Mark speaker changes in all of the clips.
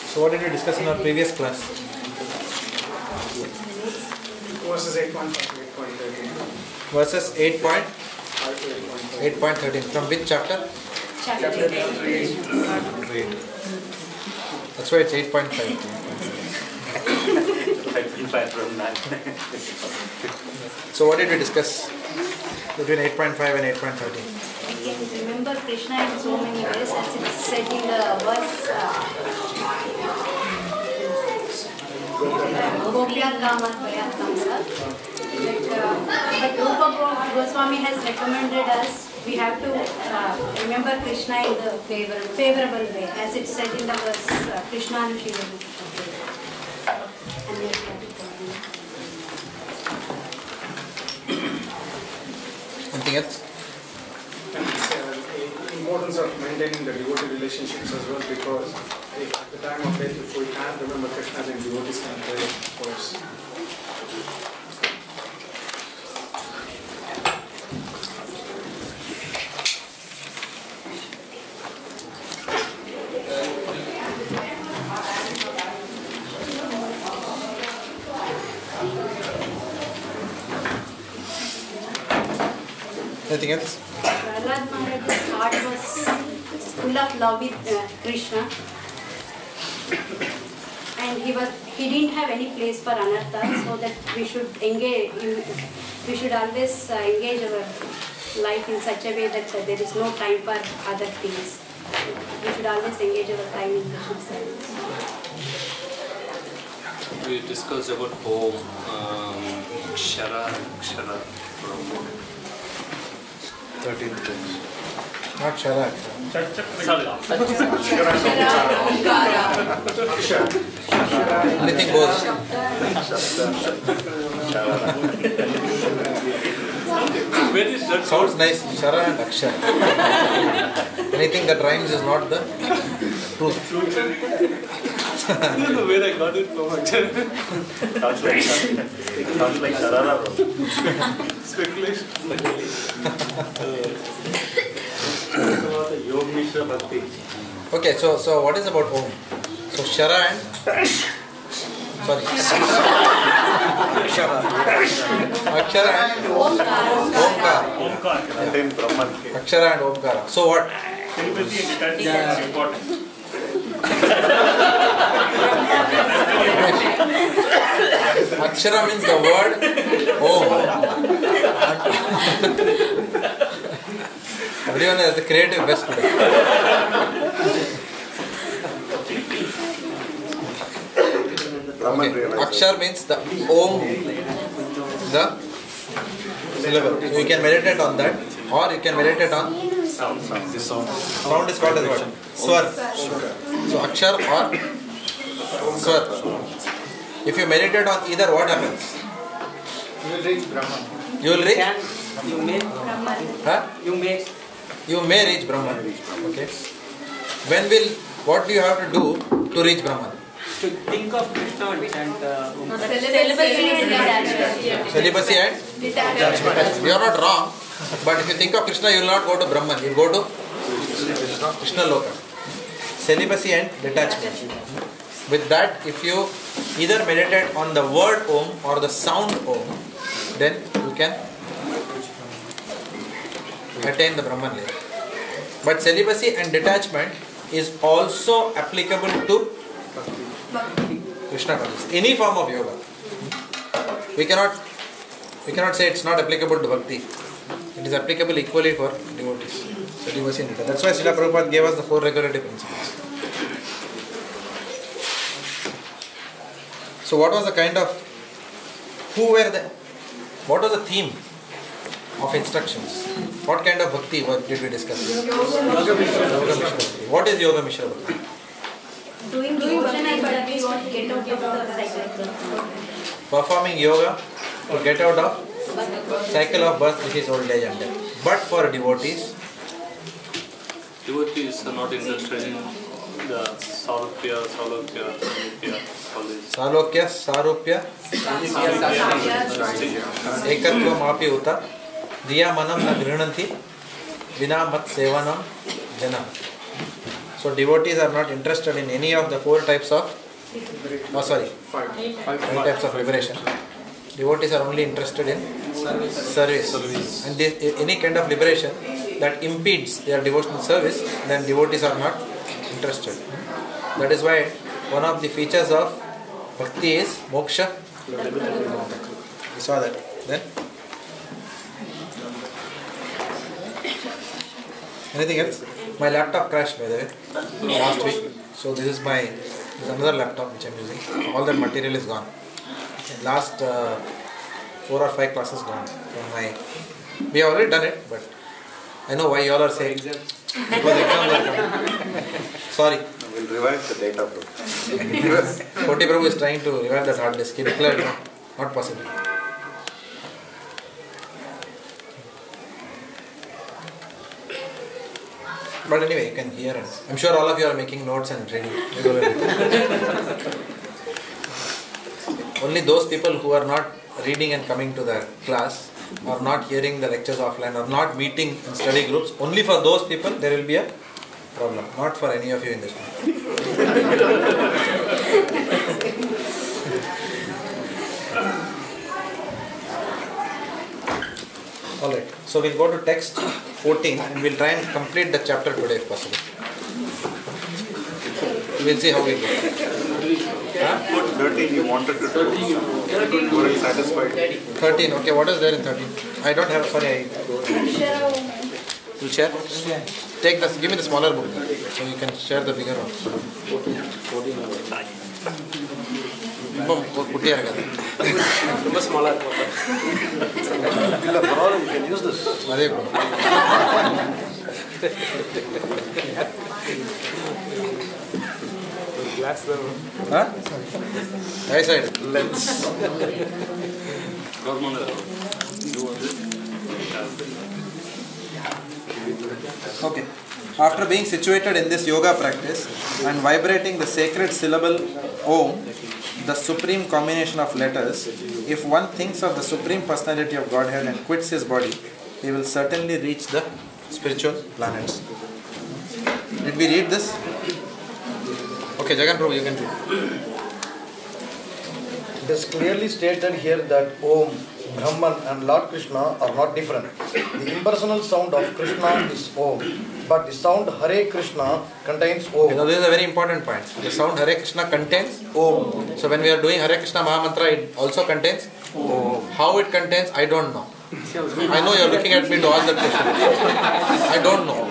Speaker 1: So what did we discuss in our previous class?
Speaker 2: Verses 8.5 to 8.13.
Speaker 1: Verses 8.13. From which chapter?
Speaker 2: Chapter 8.
Speaker 1: That's why it's 8.5. So what did we discuss between 8.5 and 8.13?
Speaker 3: We can remember Krishna in so many ways, as it is said in the verse But Rupa Goswami has recommended us, we have to remember Krishna in the favorable way, as it said in the verse Krishna and Shiva.
Speaker 1: Anything else?
Speaker 2: Importance of maintaining the devotee relationships as well, because if at the time of death, if we can't remember Krishna, then devotees can pray for us.
Speaker 1: Anything else?
Speaker 3: Prahlad Maharaj's heart was full of love with Krishna, and he didn't have any place for anartha, so that we should engage. We should always engage our life in such a way that there is no time for other things. We should always engage our time in Krishna service.
Speaker 4: We discussed about Om, Kshara, from
Speaker 1: 13th times. Not Shara. Anything goes.
Speaker 4: Where is that?
Speaker 1: Sounds nice. Shara and Akshar. Anything that rhymes is not the truth.
Speaker 4: I don't know where I got it from.
Speaker 5: Sounds like Sharara.
Speaker 4: Speculation.
Speaker 5: Yog Mishra Bhakti.
Speaker 1: Okay, so what is about Om? So Shara and Akshara and Omkara.
Speaker 5: Then Brahman.
Speaker 1: Akshara and Omkara. So what? Akshara means the word Om. Everyone has the creative best today. Okay. Akshar means the Om, the syllable. So you can meditate on that, or you can meditate on sound. Sound is called as what? Swar. So Akshar or Swar. If you meditate on either, what happens?
Speaker 2: You will reach Brahman.
Speaker 1: You will reach? You may reach Brahman. Okay. What do you have to do to reach Brahman?
Speaker 6: To think of Krishna and
Speaker 1: Celibacy and detachment. You are not wrong, but if you think of Krishna, you will not go to Brahman. You will go to Krishna Loka. Celibacy and detachment. With that, if you either meditate on the word Om or the sound Om, then you can attain the Brahman layer. But celibacy and detachment is also applicable to Krishna consciousness. Any form of yoga. We cannot say it's not applicable to Bhakti. It is applicable equally for devotees. Celibacy and detachment. That's why Srila Prabhupada gave us the 4 regulative principles. So what was the what was the theme of instructions? What kind of bhakti did we discuss? Yoga Mishra. What is Yoga Mishra Bhakti?
Speaker 3: Doing devotion and bhakti to get out of the cycle.
Speaker 1: Performing yoga to get out of cycle of birth, which is old age and death. But for devotees
Speaker 4: are not interested in the Salokya,
Speaker 1: Salokya, Sarupya, Ekatvam api uta, Diya manam na grihnanti, Vina mat sevanam jana. So devotees are not interested in any of the 4 types of,
Speaker 2: Five.
Speaker 1: 5 types of liberation. Devotees are only interested in service. And any kind of liberation that impedes their devotional service, then devotees are not interested. That is why one of the features of Bhakti is moksha. We saw that. Then anything else? My laptop crashed, by the way, last week. So this is another laptop which I am using. All that material is gone. Last 4 or 5 classes gone from my. We have already done it, but I know why you all are saying because exams are coming. Sorry.
Speaker 5: We'll revive the data, bro.
Speaker 1: Koti Prabhu is trying to revive that hard disk. He declared no, not possible. But anyway, you can hear it. I'm sure all of you are making notes and reading. Only those people who are not reading and coming to the class, or not hearing the lectures offline, or not meeting in study groups, only for those people there will be a problem. Not for any of you in this room. Alright, so we'll go to text 14 and we'll try and complete the chapter today if possible. We'll see how we go.
Speaker 5: 13 you wanted to do. You were satisfied.
Speaker 1: 13, okay, what is there in 13? I don't have, sorry, You'll share? Take this, give me the smaller book so you can share the bigger one. 14.
Speaker 6: Smaller.
Speaker 5: You can use this.
Speaker 6: Glass them.
Speaker 1: Huh? Right side.
Speaker 5: Lens.
Speaker 1: Okay. After being situated in this yoga practice and vibrating the sacred syllable Om, the supreme combination of letters, if one thinks of the Supreme Personality of Godhead and quits his body, he will certainly reach the spiritual planets. Did we read this? Okay, Jagan Prabhu, you can read.
Speaker 7: It is clearly stated here that Om, Brahman and Lord Krishna are not different. The impersonal sound of Krishna is Om, but the sound Hare Krishna contains Om.
Speaker 1: Now, this is a very important point. The sound Hare Krishna contains Om. So when we are doing Hare Krishna Mahamantra, it also contains Om. How it contains, I don't know. I know you are looking at me to ask that question. I don't know.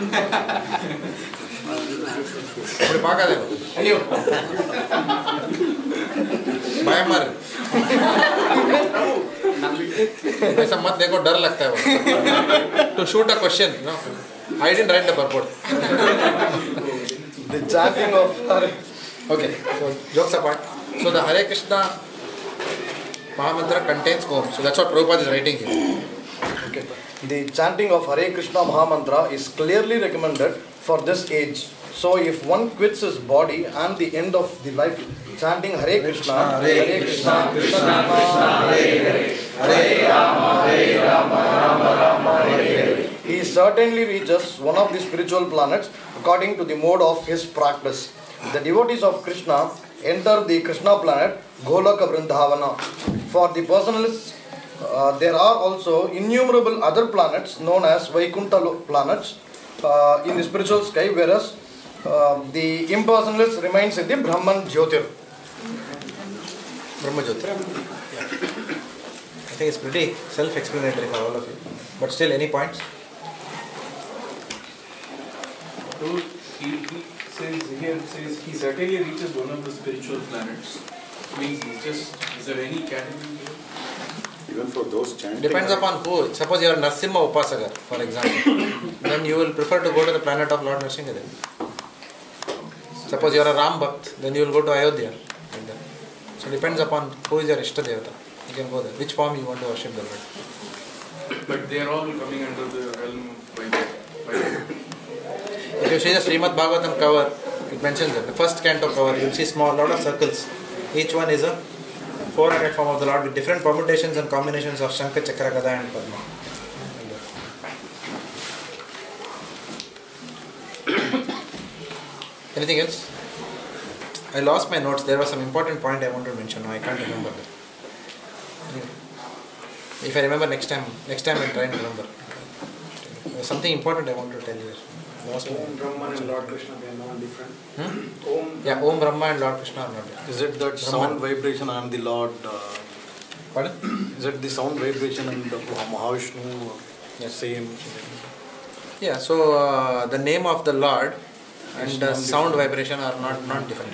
Speaker 1: ऐसा मत देखो डर लगता है वो to shoot a question, you know. I didn't write the purport.
Speaker 7: The chanting of Hare.
Speaker 1: Okay, so jokes apart. So the Hare Krishna Mahamantra contains Om. So that's what Prabhupada is writing here.
Speaker 7: Okay. The chanting of Hare Krishna Mahamantra is clearly recommended for this age. So if one quits his body and the end of the life chanting Hare Krishna, Hare Krishna, Krishna Krishna, Hare Hare, Hare Rama, Hare Rama, Rama Rama, Hare Hare, he certainly reaches one of the spiritual planets according to the mode of his practice. The devotees of Krishna enter the Krishna planet, Golaka Vrindhavana. For the personalists, there are also innumerable other planets known as Vaikuntha planets in the spiritual sky, whereas the impersonalist remains in the Brahman Jyotir.
Speaker 1: Brahma Jyotir. Yeah. I think it's pretty self-explanatory for all of you. But still, any points?
Speaker 4: So he says he certainly reaches one of the spiritual planets. Means is there any category?
Speaker 5: Even for those chanting.
Speaker 1: Depends upon who. Suppose you are Narasimha Upasaka, for example. Then you will prefer to go to the planet of Lord Narasimha. Suppose you are a Ram Bhakt, then you will go to Ayodhya. Like that. So depends upon who is your Ishta Devata. You can go there. Which form you want to worship the Lord.
Speaker 4: But they are all coming under the realm by
Speaker 1: If you see the Srimad Bhagavatam cover, it mentions that. The first canto cover, you will see lot of circles. Each one is a 400 form of the Lord with different permutations and combinations of Shankha, Chakra, Gada and Padma. Anything else? I lost my notes. There was some important point I wanted to mention. No, I can't remember that. If I remember next time I'll try and remember. There was something important I wanted to tell you.
Speaker 2: Om Brahman and Lord Krishna, they are not different.
Speaker 1: Yeah, Om Brahma and Lord Krishna are not different.
Speaker 7: Is it that sound vibration I am the Lord?
Speaker 1: Pardon?
Speaker 7: Is it the sound vibration and the Mahavishnu same?
Speaker 1: Yeah, so the name of the Lord and the sound vibration are not different.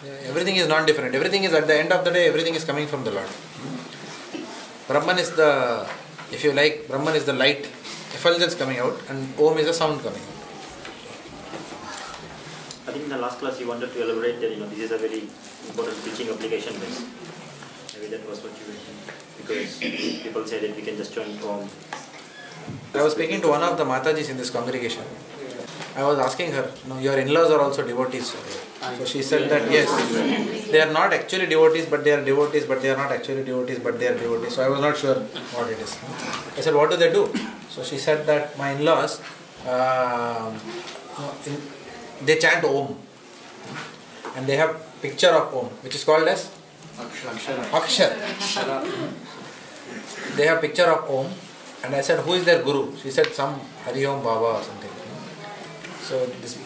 Speaker 1: Yeah, everything is not different. Everything is, at the end of the day, everything is coming from the Lord. Brahman is the, if you like, Brahman is the light, effulgence coming out, and Om is the sound coming out.
Speaker 8: I think in the last class you wanted to elaborate that this is a very important teaching application base. Maybe that was what you mentioned. Because people say that we can just join Om.
Speaker 1: I was speaking to one of the Matajis in this congregation. I was asking her, your in-laws are also devotees. So she said that yes, they are not actually devotees, but they are devotees, but they are not actually devotees, but they are devotees. So I was not sure what it is. I said, what do they do? So she said that my in-laws, they chant Om. And they have picture of Om, which is called as Akshar. They have picture of Om. And I said, who is their guru? She said, some Hari Om Baba or something. So this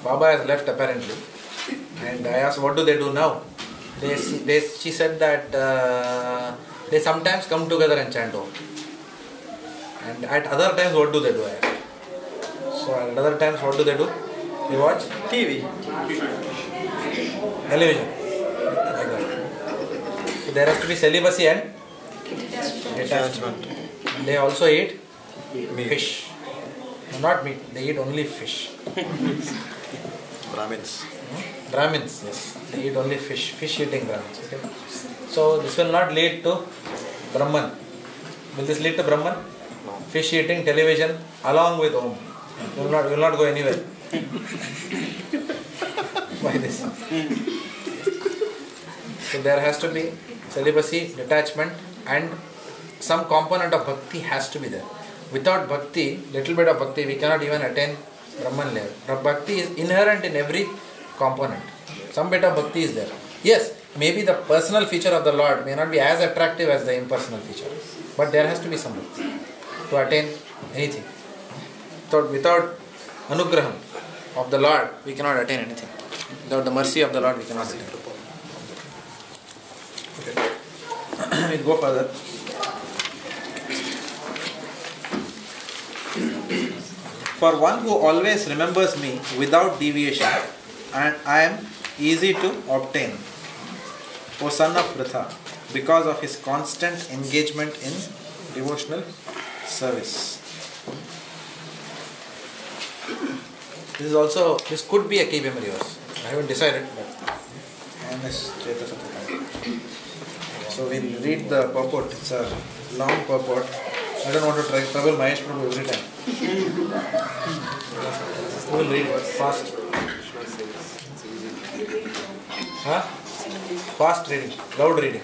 Speaker 1: Baba has left apparently. And I asked, what do they do now? She said that they sometimes come together and chant Om. And at other times, what do they do? So at other times, what do they do? They watch TV, television, like that. So there has to be celibacy and detachment. They also eat fish. No, not meat, they eat only fish. Brahmins, yes. They eat only fish. Fish eating Brahmins. Okay? So this will not lead to Brahman. Will this lead to Brahman? No. Fish eating, television, along with Om. Will not go anywhere. Why this? So there has to be celibacy, detachment, and some component of bhakti has to be there. Without bhakti, little bit of bhakti, we cannot even attain Brahman level. Bhakti is inherent in every component. Some bit of bhakti is there. Yes, maybe the personal feature of the Lord may not be as attractive as the impersonal feature, but there has to be some bhakti to attain anything. So without anugraham of the Lord, we cannot attain anything. Without the mercy of the Lord, we cannot attain. Okay. We'll go further. For one who always remembers me without deviation, and I am easy to obtain, O son of Pritha, because of his constant engagement in devotional service. This could be a key memory verse. I haven't decided, but so we'll read the purport. It's a long purport. I don't want to trouble Mahesh Prabhu every time. We'll read it fast. Fast reading, loud reading.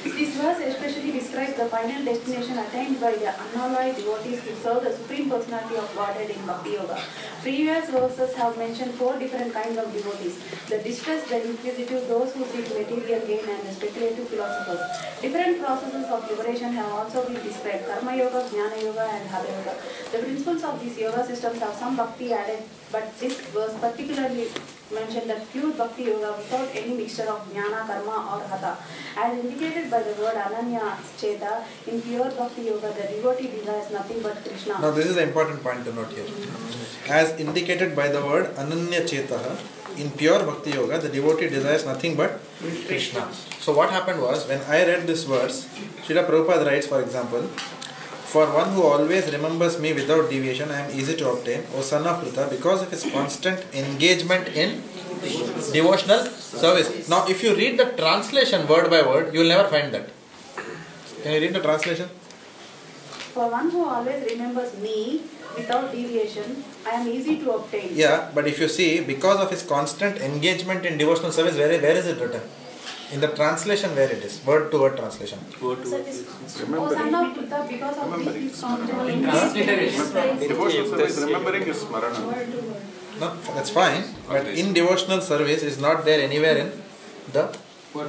Speaker 9: This verse especially describes the final destination attained by the unalloyed devotees who serve the Supreme Personality of Godhead in Bhakti Yoga. Previous verses have mentioned 4 different kinds of devotees: the distressed, the inquisitive, those who seek material gain, and the speculative philosophers. Different processes of liberation have also been described: Karma Yoga, Jnana Yoga, and Hatha Yoga. The principles of these yoga systems have some bhakti added, but this verse particularly mentioned that pure Bhakti Yoga without any mixture of Jnana, Karma or Hatha. As indicated by the word Ananya Cheta, in pure Bhakti Yoga, the devotee desires nothing but Krishna.
Speaker 1: Now this is the important point to note here. As indicated by the word Ananya Cheta, in pure Bhakti Yoga, the devotee desires nothing but Krishna. So what happened was, when I read this verse, Srila Prabhupada writes, for example, for one who always remembers me without deviation, I am easy to obtain, O son of Pritha, because of his constant engagement in devotional service. Now, if you read the translation word by word, you will never find that. Can you read the translation?
Speaker 9: For one who always remembers me without deviation, I am easy to obtain.
Speaker 1: Yeah, but if you see, because of his constant engagement in devotional service, where is it written? In the translation, where it is? Word to word translation.
Speaker 9: Word to word. O son of Pritha, because of his constant engagement.
Speaker 5: Devotional service, remembering is smarana.
Speaker 1: No, that's fine. But in devotional service is not there anywhere in the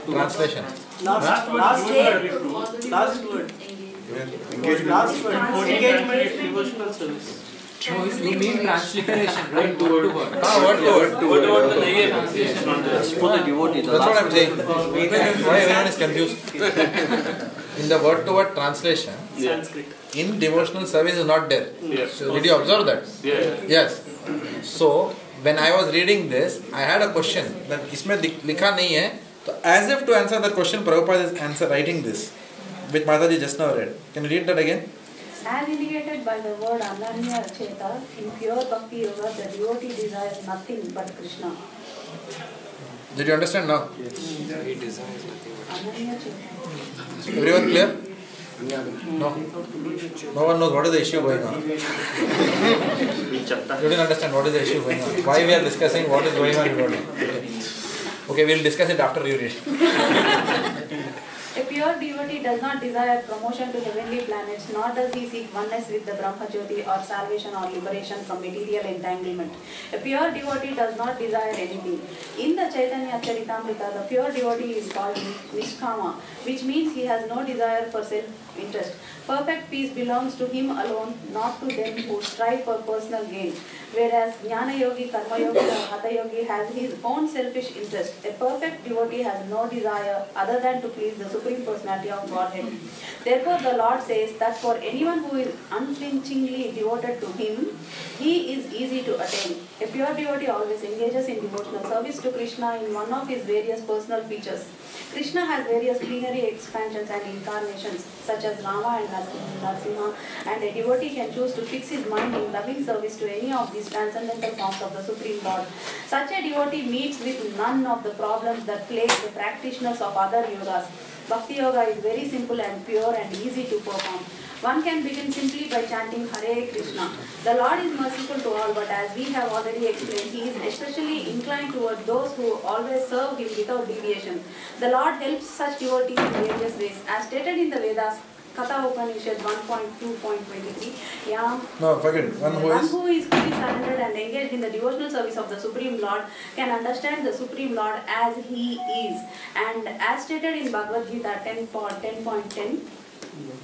Speaker 1: translation.
Speaker 10: Last word. Engagement in devotional service.
Speaker 11: No, you mean transliteration, right? Word to word.
Speaker 1: Word to word.
Speaker 10: For the devotee.
Speaker 1: That's what I'm saying. Why everyone is confused? In the word to word translation, in devotional service is not there. So did you observe that? Yes. So when I was reading this, I had a question that इसमें लिखा नहीं है. So as if to answer that question, Prabhupada is writing this, which Mataji just now read. Can you read that again?
Speaker 9: As indicated by the word Ananya Cheta, in pure Bhakti Yoga, the devotee desires nothing but Krishna.
Speaker 1: Did you understand now?
Speaker 11: Yes. He desires nothing but
Speaker 9: Ananya Cheta.
Speaker 1: Everyone clear? No. No one knows what is the issue going on. You didn't understand what is the issue going on. Why we are discussing what is going on, you don't know. Okay, we'll discuss it after you read.
Speaker 9: A pure devotee does not desire promotion to heavenly planets, nor does he seek oneness with the Brahma Jyoti or salvation or liberation from material entanglement. A pure devotee does not desire anything. In the Chaitanya Charitamrita, the pure devotee is called Nishkama, which means he has no desire for self-interest. Perfect peace belongs to him alone, not to them who strive for personal gain. Whereas Jnana Yogi, Karma Yogi or Hatha Yogi has his own selfish interest. A perfect devotee has no desire other than to please the Supreme Personality of Godhead. Therefore the Lord says that for anyone who is unflinchingly devoted to him, he is easy to attain. A pure devotee always engages in devotional service to Krishna in one of his various personal features. Krishna has various plenary expansions and incarnations such as Rama and Narasimha, and a devotee can choose to fix his mind in loving service to any of these transcendental forms of the Supreme Lord. Such a devotee meets with none of the problems that plague the practitioners of other yogas. Bhakti Yoga is very simple and pure and easy to perform. One can begin simply by chanting Hare Krishna. The Lord is merciful to all, but as we have already explained, He is especially inclined toward those who always serve Him without deviation. The Lord helps such devotees in various ways. As stated in the Vedas, Katha Upanishad 1.2.23,
Speaker 1: No, forget it. One
Speaker 9: who is fully surrendered and engaged in the devotional service of the Supreme Lord can understand the Supreme Lord as He is. And as stated in Bhagavad Gita 10.10,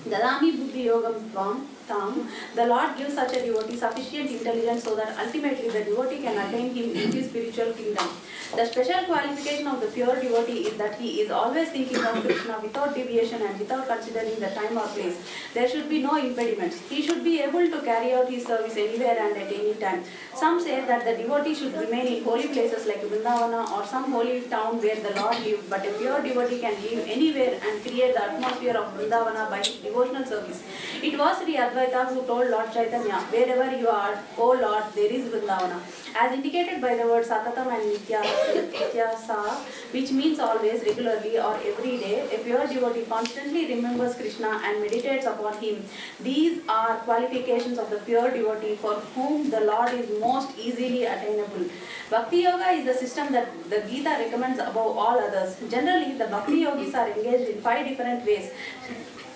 Speaker 9: Dadami Buddhi Yogam Tvam Tam, the Lord gives such a devotee sufficient intelligence so that ultimately the devotee can attain Him in His spiritual kingdom. The special qualification of the pure devotee is that he is always thinking of Krishna without deviation and without considering the time or place. There should be no impediments. He should be able to carry out his service anywhere and at any time. Some say that the devotee should remain in holy places like Vrindavana or some holy town where the Lord lived, but a pure devotee can live anywhere and create the atmosphere of Vrindavana by his devotional service. It was Sri Advaita who told Lord Chaitanya, wherever you are, O Lord, there is Vrindavana. As indicated by the word Satatam and Nityasa, which means always, regularly or every day, a pure devotee constantly remembers Krishna and meditates upon Him. These are qualifications of the pure devotee for whom the Lord is most easily attainable. Bhakti Yoga is the system that the Gita recommends above all others. Generally, the Bhakti Yogis are engaged in 5 different ways.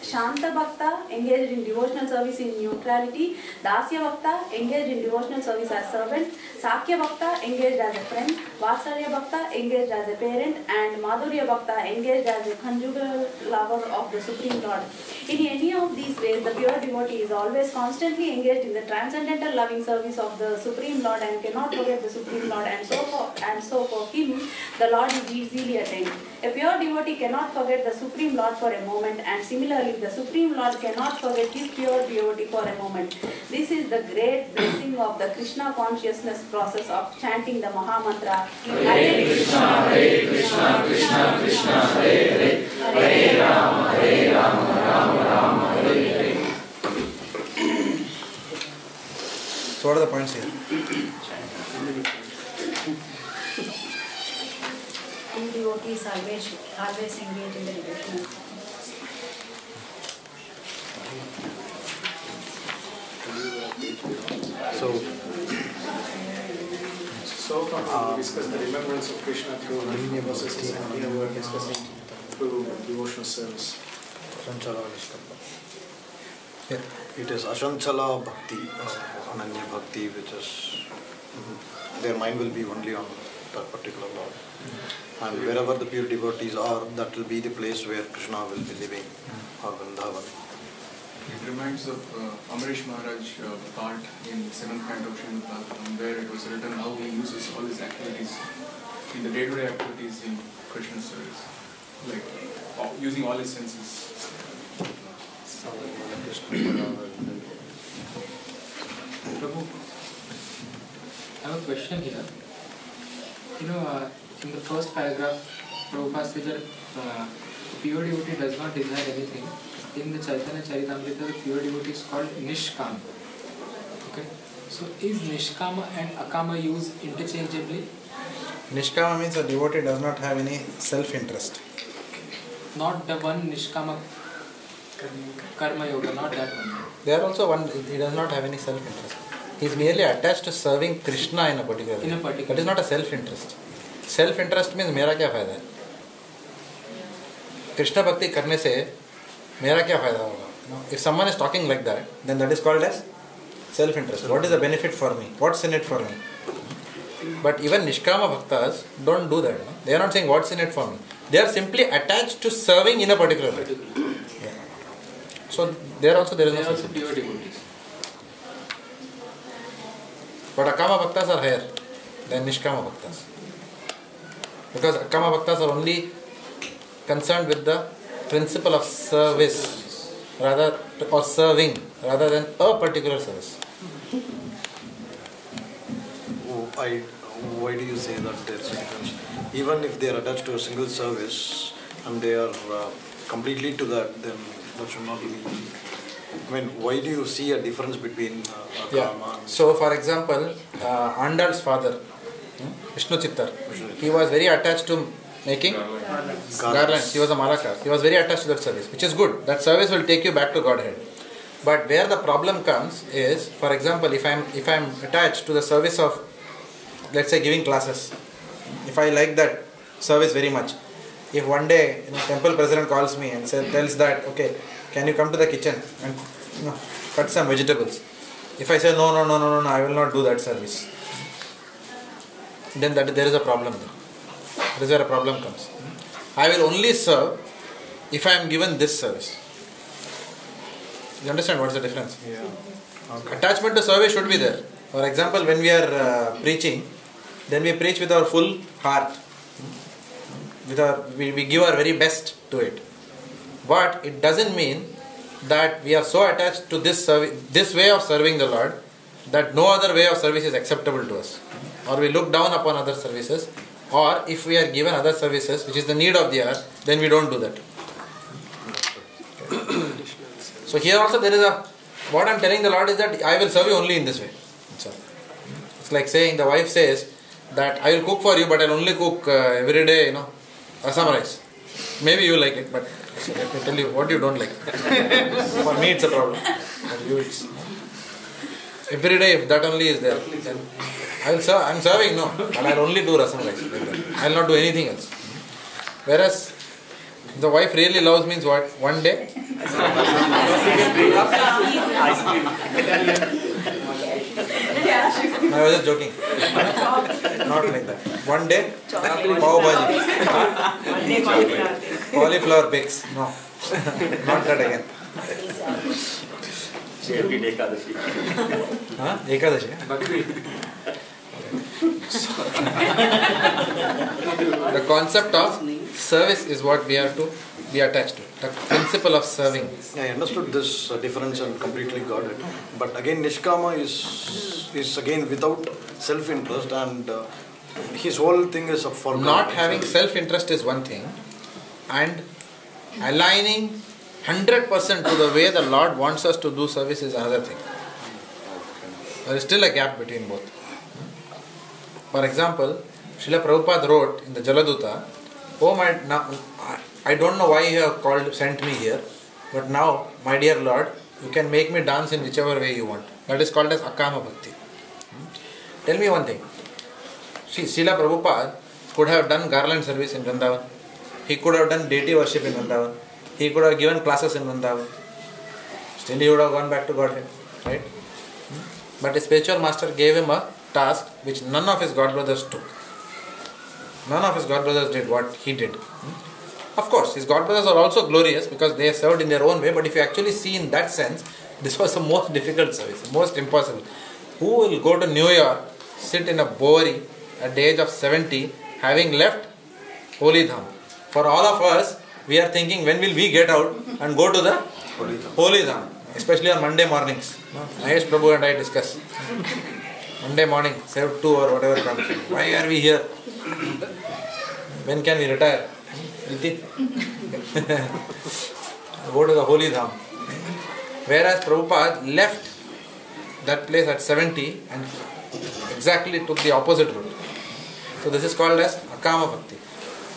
Speaker 9: Shanta Bhakta, engaged in devotional service in neutrality. Dasya Bhakta, engaged in devotional service as servant. Sakya Bhakta, engaged as a friend. Vatsalya Bhakta, engaged as a parent. And Madhurya Bhakta, engaged as a conjugal lover of the Supreme Lord. In any of these ways, the pure devotee is always constantly engaged in the transcendental loving service of the Supreme Lord and cannot forget the Supreme Lord, and so for him, the Lord is easily attained. A pure devotee cannot forget the Supreme Lord for a moment, and similarly, the Supreme Lord cannot forget his pure devotee for a moment. This is the great blessing of the Krishna consciousness process of chanting the Mahamantra. Hare Krishna, Krishna Krishna, Hare Hare, Hare Rama, Rama Rama, Hare Hare.
Speaker 1: So what are the points here?
Speaker 3: True devotees always engage in the devotional.
Speaker 2: So far we discussed the remembrance of Krishna through life processes, and here we are discussing through devotional service.
Speaker 7: It is Ashanchala Bhakti, Ananya Bhakti, which is their mind will be only on that particular Lord. And wherever the pure devotees are, that will be the place where Krishna will be living, or Vrindavan.
Speaker 4: It reminds of Amrish Maharaj part in 7th canto of Srimad Bhagavatam, where it was written how he uses all his activities, in the day-to-day activities in Krishna's service, like using all his senses.
Speaker 11: Prabhu, I have a question here. You know, in the first paragraph, Prabhupada says that pure devotee does not desire anything. In the Chaitanya Charitamrita, the pure devotee is called Nishkama. Okay? So, is Nishkama and Akama used interchangeably?
Speaker 1: Nishkama means a devotee does not have any self-interest.
Speaker 11: Not the one Nishkama Karma Yoga, not that one.
Speaker 1: There also one, he does not have any self-interest. He is merely attached to serving Krishna in a particular way. That is not a self-interest. Self-interest means मेरा क्या फायदा है? Krishna Bhakti करने से मेरा क्या फायदा होगा? If someone is talking like that, then that is called as self-interest. What is the benefit for me? What's in it for me? But even Nishkama Bhaktas don't do that. No? They are not saying what's in it for me. They are simply attached to serving in a particular way. Yeah. So there also there is no
Speaker 11: also pure devotees.
Speaker 1: But Akama Bhaktas are higher than Nishkama Bhaktas. Because Akama Bhaktas are only concerned with the principle of service or serving rather than a particular service.
Speaker 7: Why do you say that there is a difference? Even if they are attached to a single service and they are completely to that, then that should not be. I mean, why do you see a difference between Akama and...
Speaker 1: So, for example, Andal's father, Vishnu Chittar, he was very attached to making garlands. He was a Malakar. He was very attached to that service, which is good. That service will take you back to Godhead. But where the problem comes is, for example, if I am attached to the service of, let's say, giving classes, if I like that service very much, if one day temple president calls me and tells that, okay, can you come to the kitchen and cut some vegetables? If I say no, I will not do that service, then there is a problem there. That is where a problem comes. I will only serve if I am given this service. You understand what is the difference?
Speaker 7: Yeah.
Speaker 1: Okay. Attachment to service should be there. For example, when we are preaching, then we preach with our full heart. We give our very best to it. But it doesn't mean that we are so attached to this way of serving the Lord that no other way of service is acceptable to us. Or we look down upon other services. Or if we are given other services, which is the need of the hour, then we don't do that. So here also there is what I am telling the Lord is that I will serve you only in this way. It's like saying, the wife says that I will cook for you, but I will only cook every day, rasam rice. Maybe you like it, but let me tell you what you don't like. For me it's a problem. For you it's... Every day, if that only is there, then I am serving, no, but I will only do rasam rice. I will not do anything else. Whereas the wife really loves means what? One day?
Speaker 8: Ice cream.
Speaker 1: I was just joking. Not like that. One day, pav bhaji. Cauliflower pigs. No. Not that again.
Speaker 8: Every day Ekadashi.
Speaker 1: Huh? Ekadashi? The concept of service is what we have to be attached to. The principle of serving.
Speaker 7: I understood this difference and completely got it. But again, Nishkama is again without self-interest, and his whole thing is for
Speaker 1: not having self-interest is one thing, and aligning 100% to the way the Lord wants us to do service is another thing. There is still a gap between both. For example, Srila Prabhupada wrote in the Jaladuta, I don't know why you have sent me here, but now, my dear Lord, you can make me dance in whichever way you want. That is called as Akama Bhakti. Tell me one thing. See, Srila Prabhupada could have done garland service in Vrindavan. He could have done deity worship in Vrindavan. He could have given classes in Vrindavan. Still he would have gone back to Godhead. Right? But his spiritual master gave him a task which none of his god brothers took. None of his god brothers did what he did. Of course, his god brothers are also glorious because they served in their own way, but if you actually see in that sense, this was the most difficult service, the most impossible. Who will go to New York, sit in a Bori at the age of 70, having left Holy Dham? For all of us, we are thinking, when will we get out and go to the Holy Dham? Especially on Monday mornings. Mahesh Prabhu and I discuss. Monday morning, 7-2 or whatever comes. Why are we here? When can we retire? Go to the Holy Dham. Whereas Prabhupada left that place at 70 and exactly took the opposite route. So this is called as Akama Bhakti.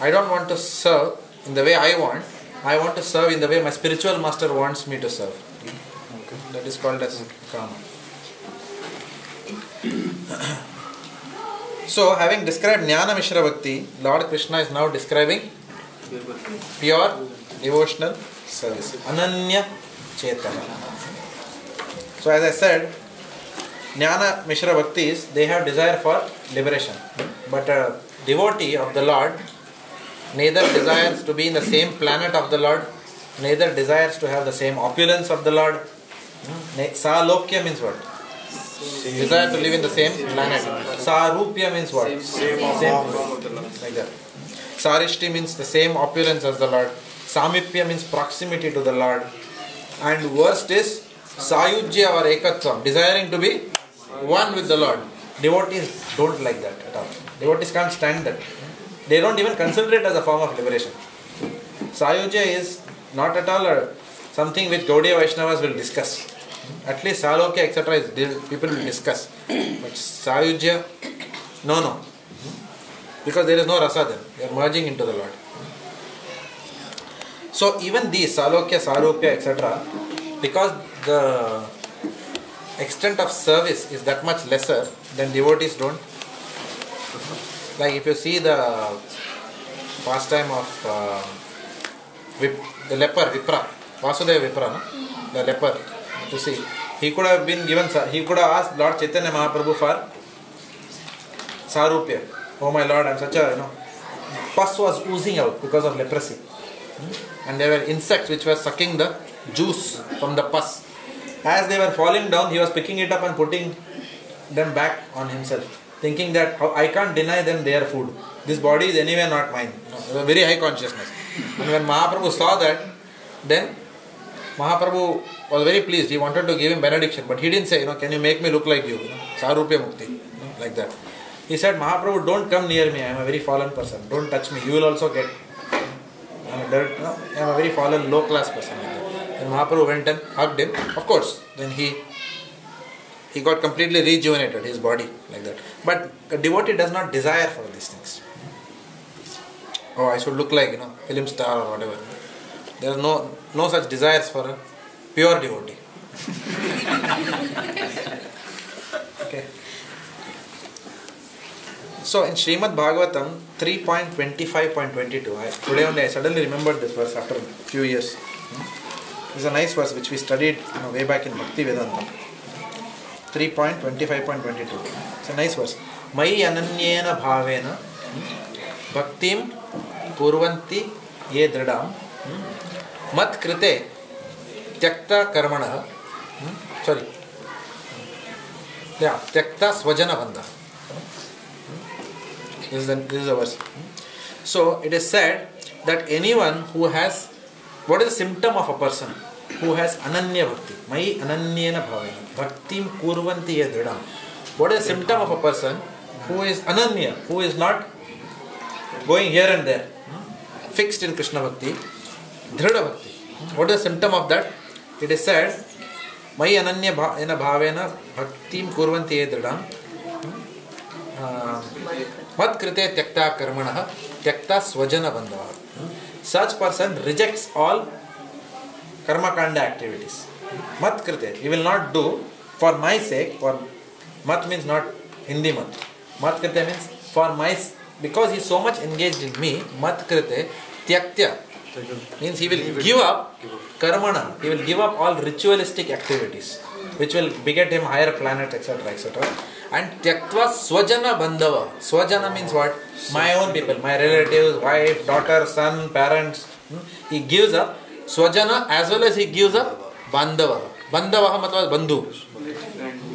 Speaker 1: I don't want to serve in the way I want to serve in the way my spiritual master wants me to serve. Okay. That is called as Akama. So having described Jnana Mishra Bhakti, Lord Krishna is now describing pure devotional service. Ananya Chetana. So as I said, Jnana Mishra Bhaktis, they have desire for liberation. But a devotee of the Lord neither desires to be in the same planet of the Lord, neither desires to have the same opulence of the Lord. Salokya means what? Desire to live in the same planet. Sarupya means what? Same form of the Lord. Like that. Sarishti means the same opulence as the Lord. Samipya means proximity to the Lord. And worst is Sayujya or Ekatvam, desiring to be one with the Lord. Devotees don't like that at all. Devotees can't stand that. They don't even consider it as a form of liberation. Sayujya is not at all something which Gaudiya Vaishnavas will discuss. At least Salokya, etc. people will discuss. But Sayujya, no. Because there is no rasa then. They are merging into the Lord. So even these Salokya, Sarupya, etc., because the extent of service is that much lesser, then devotees don't. Like if you see the pastime of the leper, Vipra, Vasudeva Vipra, no? The leper, you see, he could have been given, he could have asked Lord Chaitanya Mahaprabhu for Sarupya. Oh my Lord, I am such a, pus was oozing out because of leprosy. And there were insects which were sucking the juice from the pus. As they were falling down, he was picking it up and putting them back on himself, thinking that I can't deny them their food. This body is anyway not mine. A very high consciousness. And when Mahaprabhu saw that, then Mahaprabhu was very pleased. He wanted to give him benediction, but he didn't say, can you make me look like you? Sarupya Mukti, like that. He said, Mahaprabhu, don't come near me. I am a very fallen person. Don't touch me. You will also get. I am a very fallen, low class person. Like that. And Mahaprabhu went and hugged him. Of course, then he got completely rejuvenated, his body, like that. But a devotee does not desire for these things. Oh, I should look like, film star or whatever. There are no such desires for a pure devotee. Okay. So in Srimad Bhagavatam 3.25.22, today only I suddenly remembered this verse after a few years. This is a nice verse which we studied way back in Bhaktivedanta. 3.25.22. It's a nice verse. Mai ananyena bhavena bhaktim kurvanti ye dridam mat krite tyakta karmana tyakta swajana bandha. This is the verse. So it is said that anyone who has, what is the symptom of a person who has ananya bhakti? Mai ananyena bhavena bhaktim kurvanti yadridam. What is the symptom of a person who is ananya, who is not going here and there, fixed in Krishna bhakti, dhrida bhakti? What is the symptom of that? It is said, Mai ananya bhavena bhaktim kurvanti yadridam mat krite tyakta karmana tyakta swajana bandhava. Such person rejects all karma kanda activities. Mat krite, he will not do for my sake. For mat means not Hindi mat. Mat krite means for my, because he is so much engaged in me. Mat krite tyaktya means he will give up karmana. He will give up all ritualistic activities which will beget him higher planet, etc., etc. And tyaktva swajana bandhava. Swajana means what? My own people, my relatives, wife, daughter, son, parents. He gives up swajana as well as he gives up bandhava. Bandhava matva bandhu.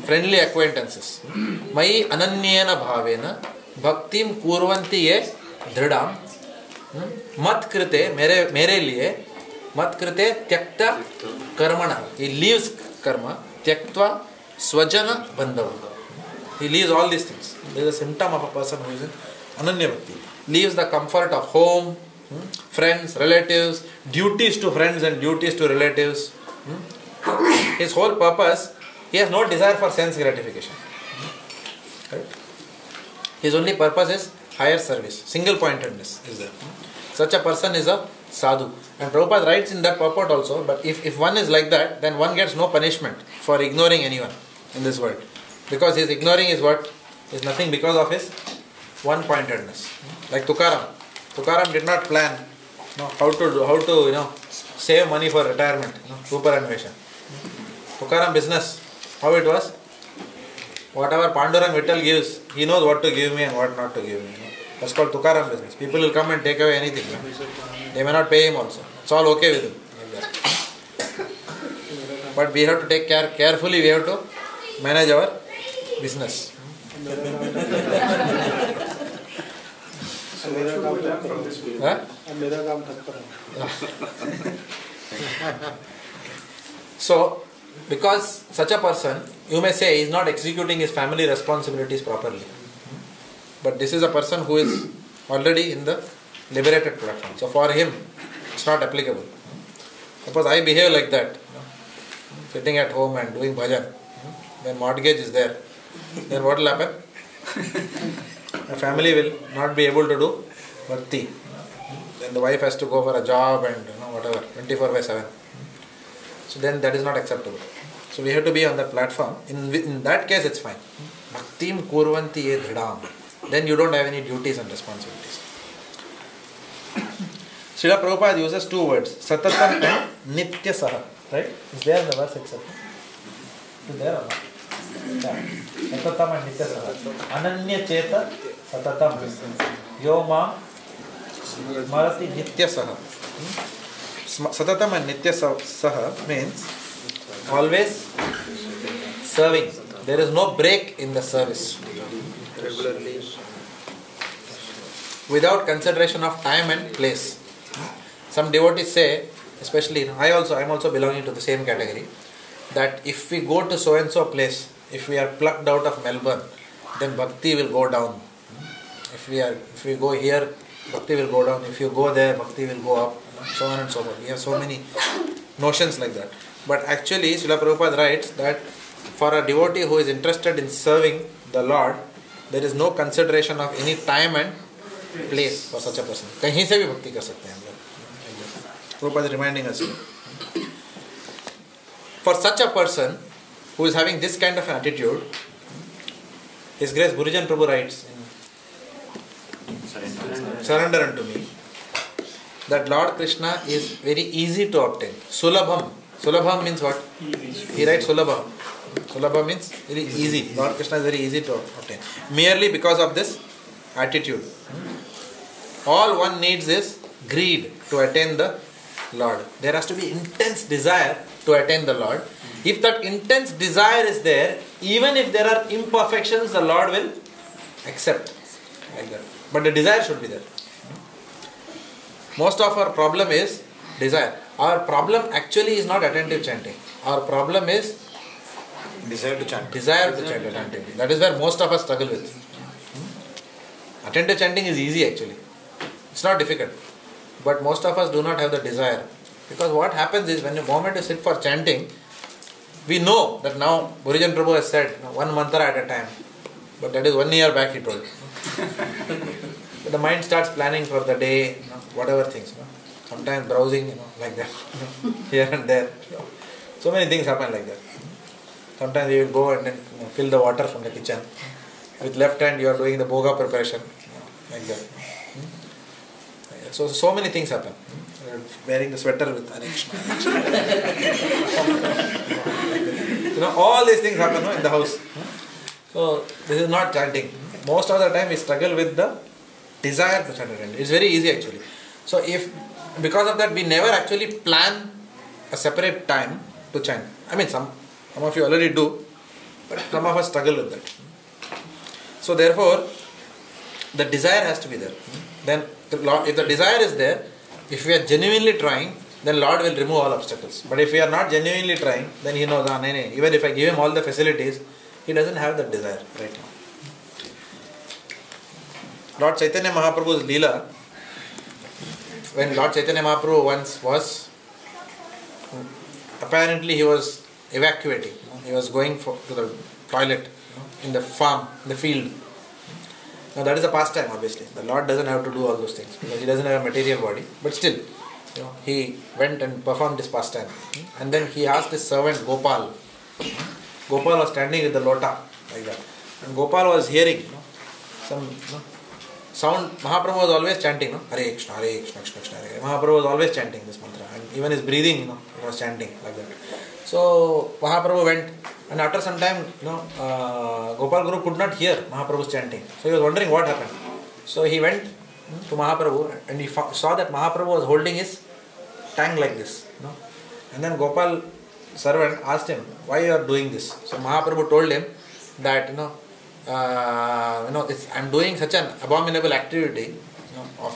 Speaker 1: Friendly acquaintances. Mai ananyena bhavena bhaktim kurvanti ye dhridam. Mat krite, mere liye, mat krite tyakta karmana. He leaves karma, tyaktva swajana bandhava. He leaves all these things. There is a symptom of a person who is in ananya bhakti. Leaves the comfort of home, friends, relatives, duties to friends and duties to relatives. His whole purpose, he has no desire for sense gratification. Right? His only purpose is higher service. Single pointedness is there. Such a person is a sadhu. And Prabhupada writes in that purport also, but if one is like that, then one gets no punishment for ignoring anyone in this world. Because his ignoring is what? Is nothing because of his one-pointedness. Like Tukaram. Tukaram did not plan how to save money for retirement. Super Anveshan. Tukaram business, how it was? Whatever Pandurang Vittal gives, he knows what to give me and what not to give me. That's called Tukaram business. People will come and take away anything. They may not pay him also. It's all okay with him. But we have to take care carefully. We have to manage our business. So, because such a person, you may say, is not executing his family responsibilities properly. But this is a person who is already in the liberated platform. So for him, it's not applicable. Suppose I behave like that, sitting at home and doing bhajan, when mortgage is there, then what will happen? The family will not be able to do bhakti. Then the wife has to go for a job and whatever, 24/7. So then that is not acceptable. So we have to be on that platform. In that case, it's fine. Bhaktim kurvanti ye dhridam. Then you don't have any duties and responsibilities. Srila Prabhupada uses two words, satatam and nitya saha. Right? Is there in the verse itself? Is there or not? Yeah. Satatam and nitya saha. Ananya cheta satatam. Yoma marati nitya saha. Satatam and nitya saha means always serving. There is no break in the service. Regularly. Without consideration of time and place. Some devotees say, especially I am also belonging to the same category, that if we go to so and so place, if we are plucked out of Melbourne, then bhakti will go down. If we go here, bhakti will go down. If you go there, bhakti will go up. So on and so forth. We have so many notions like that. But actually, Srila Prabhupada writes that for a devotee who is interested in serving the Lord, there is no consideration of any time and place for such a person. कहीं से भी भक्ति कर सकते हैं हम लोग. Prabhupada is reminding us. For such a person who is having this kind of an attitude, His Grace Gurujan Prabhu writes in Surrender unto me, that Lord Krishna is very easy to obtain. Sulabham. Sulabham means what? He writes Sulabham. Sulabham means very easy. Lord Krishna is very easy to obtain. Merely because of this attitude. All one needs is greed to attain the Lord. There has to be intense desire to attain the Lord. If that intense desire is there, even if there are imperfections, the Lord will accept. Like that. But the desire should be there. Most of our problem is desire. Our problem actually is not attentive chanting. Our problem is
Speaker 7: desire to chant.
Speaker 1: Desire to chant attentively. That is where most of us struggle with. Attentive chanting is easy actually. It's not difficult. But most of us do not have the desire. Because what happens is when the moment you sit for chanting, we know that now Gurujan Prabhu has said one mantra at a time. But that is 1 year back he told. But the mind starts planning for the day, whatever things. Sometimes browsing, like that. Here and there. So many things happen like that. Sometimes we will go and then fill the water from the kitchen. With left hand you are doing the bhoga preparation. Like that. So many things happen. Wearing the sweater with Hare Krishna. All these things happen in the house. So this is not chanting. Most of the time we struggle with the desire to chant. It's very easy actually. So if because of that we never actually plan a separate time to chant. I mean some of you already do, but some of us struggle with that. So therefore the desire has to be there. Then if the desire is there, if we are genuinely trying, then Lord will remove all obstacles. But if we are not genuinely trying, then He knows, even if I give Him all the facilities, He doesn't have that desire right now. Lord Chaitanya Mahaprabhu's Leela, when Lord Chaitanya Mahaprabhu once was, apparently he was evacuating. He was going to the toilet in the farm, in the field. Now that is a pastime obviously. The Lord doesn't have to do all those things because He doesn't have a material body. But still, He went and performed this pastime. And then He asked His servant Gopal. Gopal was standing with the lota like that. And Gopal was hearing some sound. Mahaprabhu was always chanting, Hare Krishna, Hare Krishna, Krishna Krishna, Hare. Mahaprabhu was always chanting this mantra. And even his breathing, he was chanting like that. So Mahaprabhu went, and after some time, Gopal Guru could not hear Mahaprabhu's chanting. So he was wondering what happened. So he went to Mahaprabhu and he saw that Mahaprabhu was holding his tongue like this. And then Gopal servant asked him, why you are doing this? So Mahaprabhu told him that I'm doing such an abominable activity of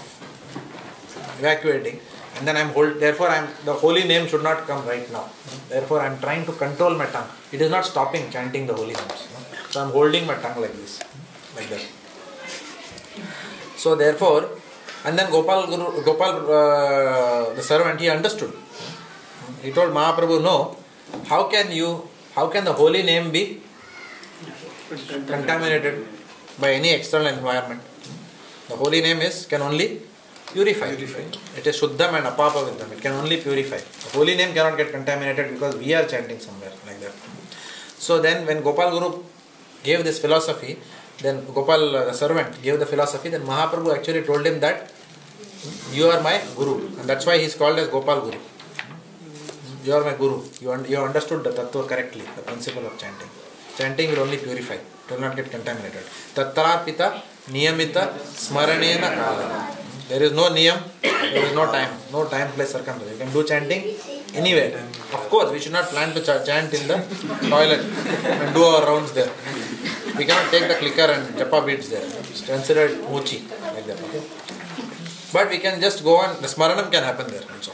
Speaker 1: evacuating, and then the holy name should not come right now. Therefore I am trying to control my tongue. It is not stopping chanting the holy names. So I am holding my tongue like this, like that. So therefore, and then Gopal, the servant, he understood. He told Mahaprabhu, no, how can the holy name be contaminated by any external environment? The holy name can only purify. It is Shuddham and Apapaviddham. It can only purify. The holy name cannot get contaminated because we are chanting somewhere like that. So then when Gopal Guru gave this philosophy, then Gopal, the servant, gave the philosophy, then Mahaprabhu actually told him that you are my Guru. And that's why he is called as Gopal Guru. You are my Guru. You understood the tattva correctly, the principle of chanting. Chanting will only purify. It will not get contaminated. Tattarapita niyamita smaranena kala. There is no niyam, there is no time, place, circumstance. You can do chanting anywhere. Of course, we should not plan to chant in the toilet and do our rounds there. We cannot take the clicker and japa beats there. It's considered mochi, like that. Okay? But we can just go on, the smaranam can happen there also.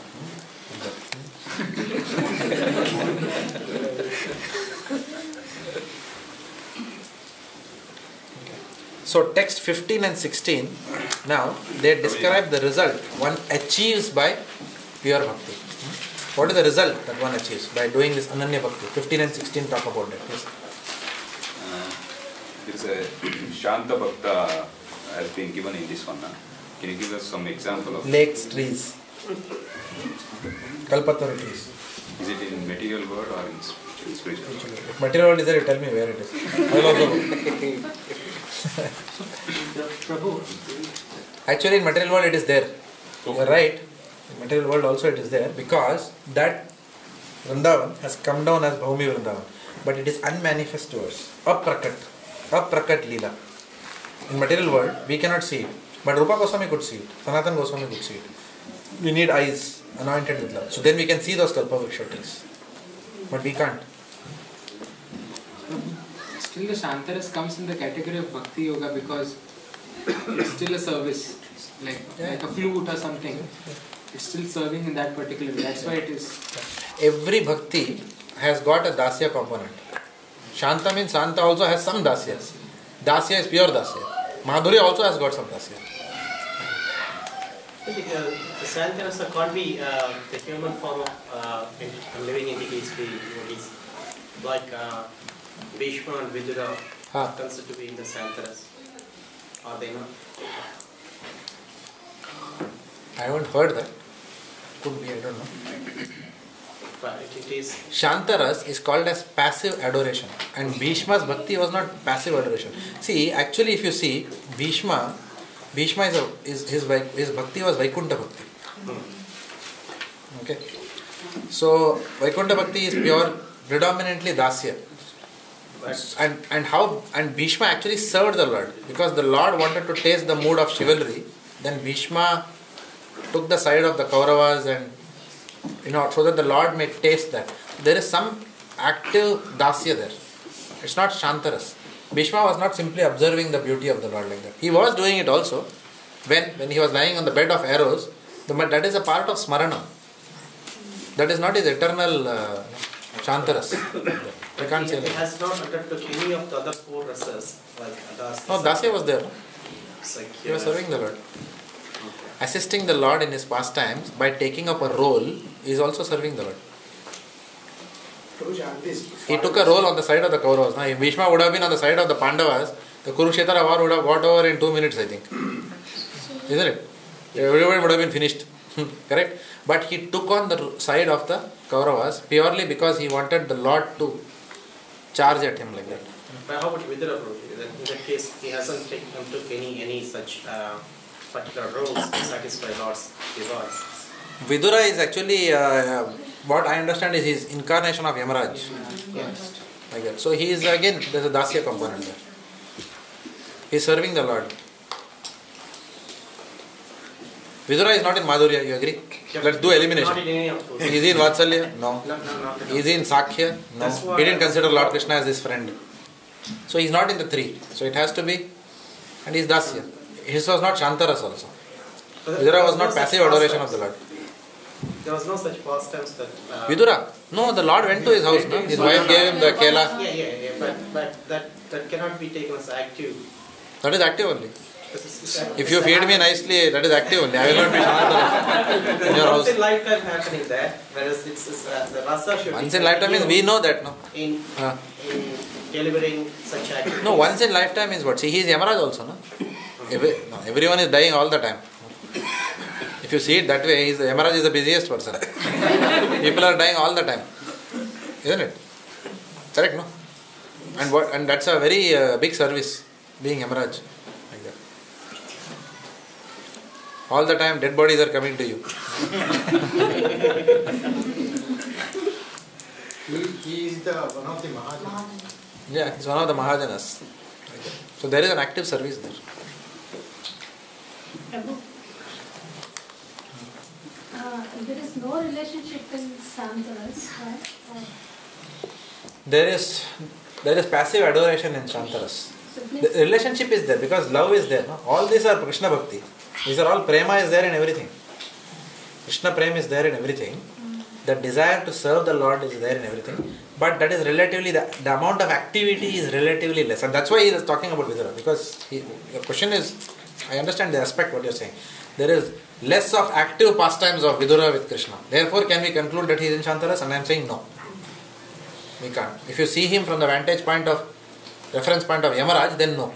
Speaker 1: So text 15 and 16, now they describe the result one achieves by pure bhakti. What is the result that one achieves by doing this ananya bhakti? 15 and 16 talk about that. Yes.
Speaker 5: There is a Shanta Bhakta has been given in this one. Can you give us some example of
Speaker 1: lakes, trees, kalpataru trees?
Speaker 5: Is it in material world or in spiritual world?
Speaker 1: If material world is there, you tell me where it is. I will also go. Actually in material world it is there. You are right. In material world also it is there because that Vrindavan has come down as Bhaumi Vrindavan. But it is unmanifest to us. Aprakat Leela. In material world we cannot see it. But Rupa Goswami could see it. Sanatana Goswami could see it. We need eyes anointed with love. So then we can see those Kalpavriksha trees. But we can't.
Speaker 11: Still the Shantaras comes in the category of Bhakti Yoga because it's still a service. Like a flute or something. It's still serving in that particular way. That's why it is.
Speaker 1: Every Bhakti has got a Dasya component. Shanta means Shanta also has some Dasya. Dasya is pure Dasya. Madhurya also has got some Dasya.
Speaker 10: The Santaras can't be the human form of living entities, like Bhishma and Vidura are considered to be in the Santaras. Are they not?
Speaker 1: I haven't heard that. Could be, I don't know.
Speaker 10: But it is.
Speaker 1: Shantaras is called as passive adoration. And Bhishma's Bhakti was not passive adoration. See, actually if you see, Bhishma is his Bhakti was Vaikuntha Bhakti. Okay. So, Vaikuntha Bhakti is pure, predominantly Dasya. And Bhishma actually served the Lord, because the Lord wanted to taste the mood of chivalry. Then Bhishma took the side of the Kauravas, and so that the Lord may taste that. There is some active dasya there. It's not Shantaras. Bhishma was not simply observing the beauty of the Lord like that. He was doing it also when he was lying on the bed of arrows. That is a part of Smarana. That is not his eternal Shantaras. I can't say that.
Speaker 10: He has not undertook any of the other 4 rasas like Dasya.
Speaker 1: No, Dasya was there. He was serving the Lord. Assisting the Lord in his pastimes by taking up a role is also serving the Lord. He took a role on the side of the Kauravas. Now, if Bhishma would have been on the side of the Pandavas, the Kurukshetra war would have got over in 2 minutes, I think. Isn't it? Everybody would have been finished. Correct? But he took on the side of the Kauravas purely because he wanted the Lord to charge at him like that.
Speaker 10: But how about Vidura Prabhu? In that case, he hasn't took any such particular roles to satisfy Lord's desires.
Speaker 1: Vidura is actually, what I understand is his incarnation of Yamaraj.
Speaker 10: Yes.
Speaker 1: Like that. So he is again, there's a Dasya component there. He is serving the Lord. Vidura is not in Madhurya, you agree?
Speaker 10: Yep.
Speaker 1: Let's do elimination.
Speaker 10: Not in any of those.
Speaker 1: Is he in Vatsalya? No.
Speaker 10: No.
Speaker 1: Is he in Sakhya? No. He didn't consider Lord Krishna as his friend. So he is not in the 3. So it has to be, and he is Dasya. His was not Shantaras also. Vidura was not passive adoration of the Lord.
Speaker 10: There was no such pastimes that...
Speaker 1: Vidura? No, the Lord went to his house. No? His wife gave him the kela.
Speaker 10: Yeah. But that cannot be taken as active.
Speaker 1: That is active only. If you feed me nicely, that is active only. I will not be Shantaras in your house.
Speaker 10: Once in lifetime happening there, whereas it's the rasa should
Speaker 1: once in lifetime means we know that, no?
Speaker 10: In delivering such activities.
Speaker 1: No, once in lifetime is what? See, he is Yamaraj also, no? Everyone is dying all the time. If you see it that way, Yamaraj is the busiest person. People are dying all the time. Isn't it? Correct, no? And that's a very big service, being Yamaraj. Like that. All the time dead bodies are coming to you.
Speaker 12: He is one of the Mahajanas.
Speaker 1: Yeah, he's one of the Mahajanas. Like that. So there is an active service there.
Speaker 13: There is no relationship in Shantaras, right?
Speaker 1: There is passive adoration in Shantaras. The relationship is there because love is there. No? All these are Krishna Bhakti. These are all prema is there in everything. Krishna prema is there in everything. The desire to serve the Lord is there in everything. But that is relatively, the amount of activity is relatively less. And that's why he is talking about Vidura. Because your question is, I understand the aspect what you are saying. There is less of active pastimes of Vidura with Krishna. Therefore, can we conclude that he is in Shantaras? And I am saying no. We can't. If you see him from the reference point of Yamaraj, then no.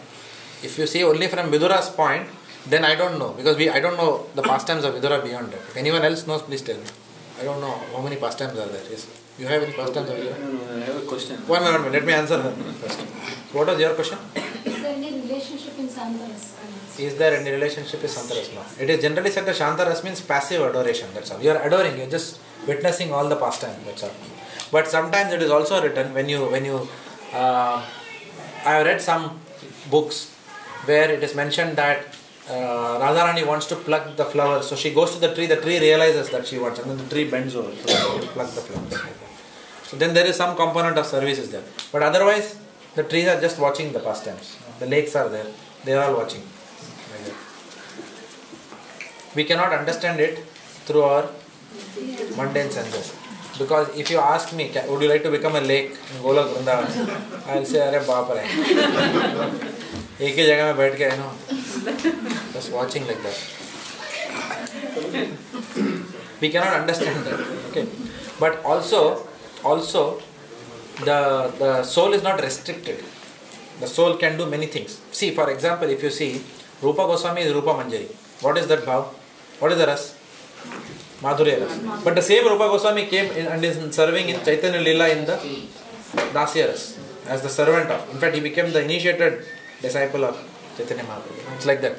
Speaker 1: If you see only from Vidura's point, then I don't know. Because I don't know the pastimes of Vidura beyond that. If anyone else knows, please tell me. I don't know how many pastimes are there. Yes. You have any pastimes of Vidura?
Speaker 14: No, I have a question.
Speaker 1: One minute. Let me answer her first. What was your question?
Speaker 13: Is there any relationship in Shantaras?
Speaker 1: Is there any relationship with Shantaras? No. It is generally said that Shantaras means passive adoration. That's all. You are adoring. You are just witnessing all the pastimes. That's all. But sometimes it is also written when you I have read some books where it is mentioned that Radharani wants to pluck the flower, so she goes to the tree realizes that she wants, and then the tree bends over so she can pluck the flower. So then there is some component of services there. But otherwise, the trees are just watching the pastimes. The lakes are there, they are all watching. We cannot understand it through our mundane senses. Because if you ask me, would you like to become a lake in Golok Vrindavan? I will say, Arey baap re. Ek hi jagah mein baith ke, just watching like that. We cannot understand that. Okay. But also the soul is not restricted. The soul can do many things. See, for example, if you see, Rupa Goswami is Rupa Manjari. What is that bhav? What is the ras? Madhurya ras. But the same Rupa Goswami came and is serving in Chaitanya Leela in the Dasya ras as the servant of. In fact, he became the initiated disciple of Chaitanya Mahaprabhu. It's like that.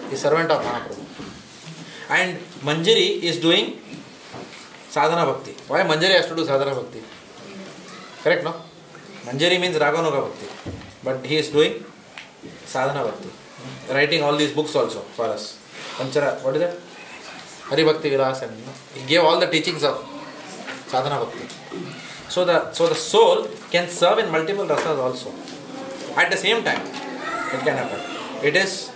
Speaker 1: He is servant of Mahaprabhu. And Manjari is doing sadhana bhakti. Why Manjari has to do sadhana bhakti? Correct, no? Manjari means Raganuga Bhakti. But he is doing Sadhana Bhakti. Writing all these books also for us. Panchara, what is it? Hari Bhakti Vilas, and he gave all the teachings of Sadhana Bhakti. So the soul can serve in multiple rasas also. At the same time, it can happen. It is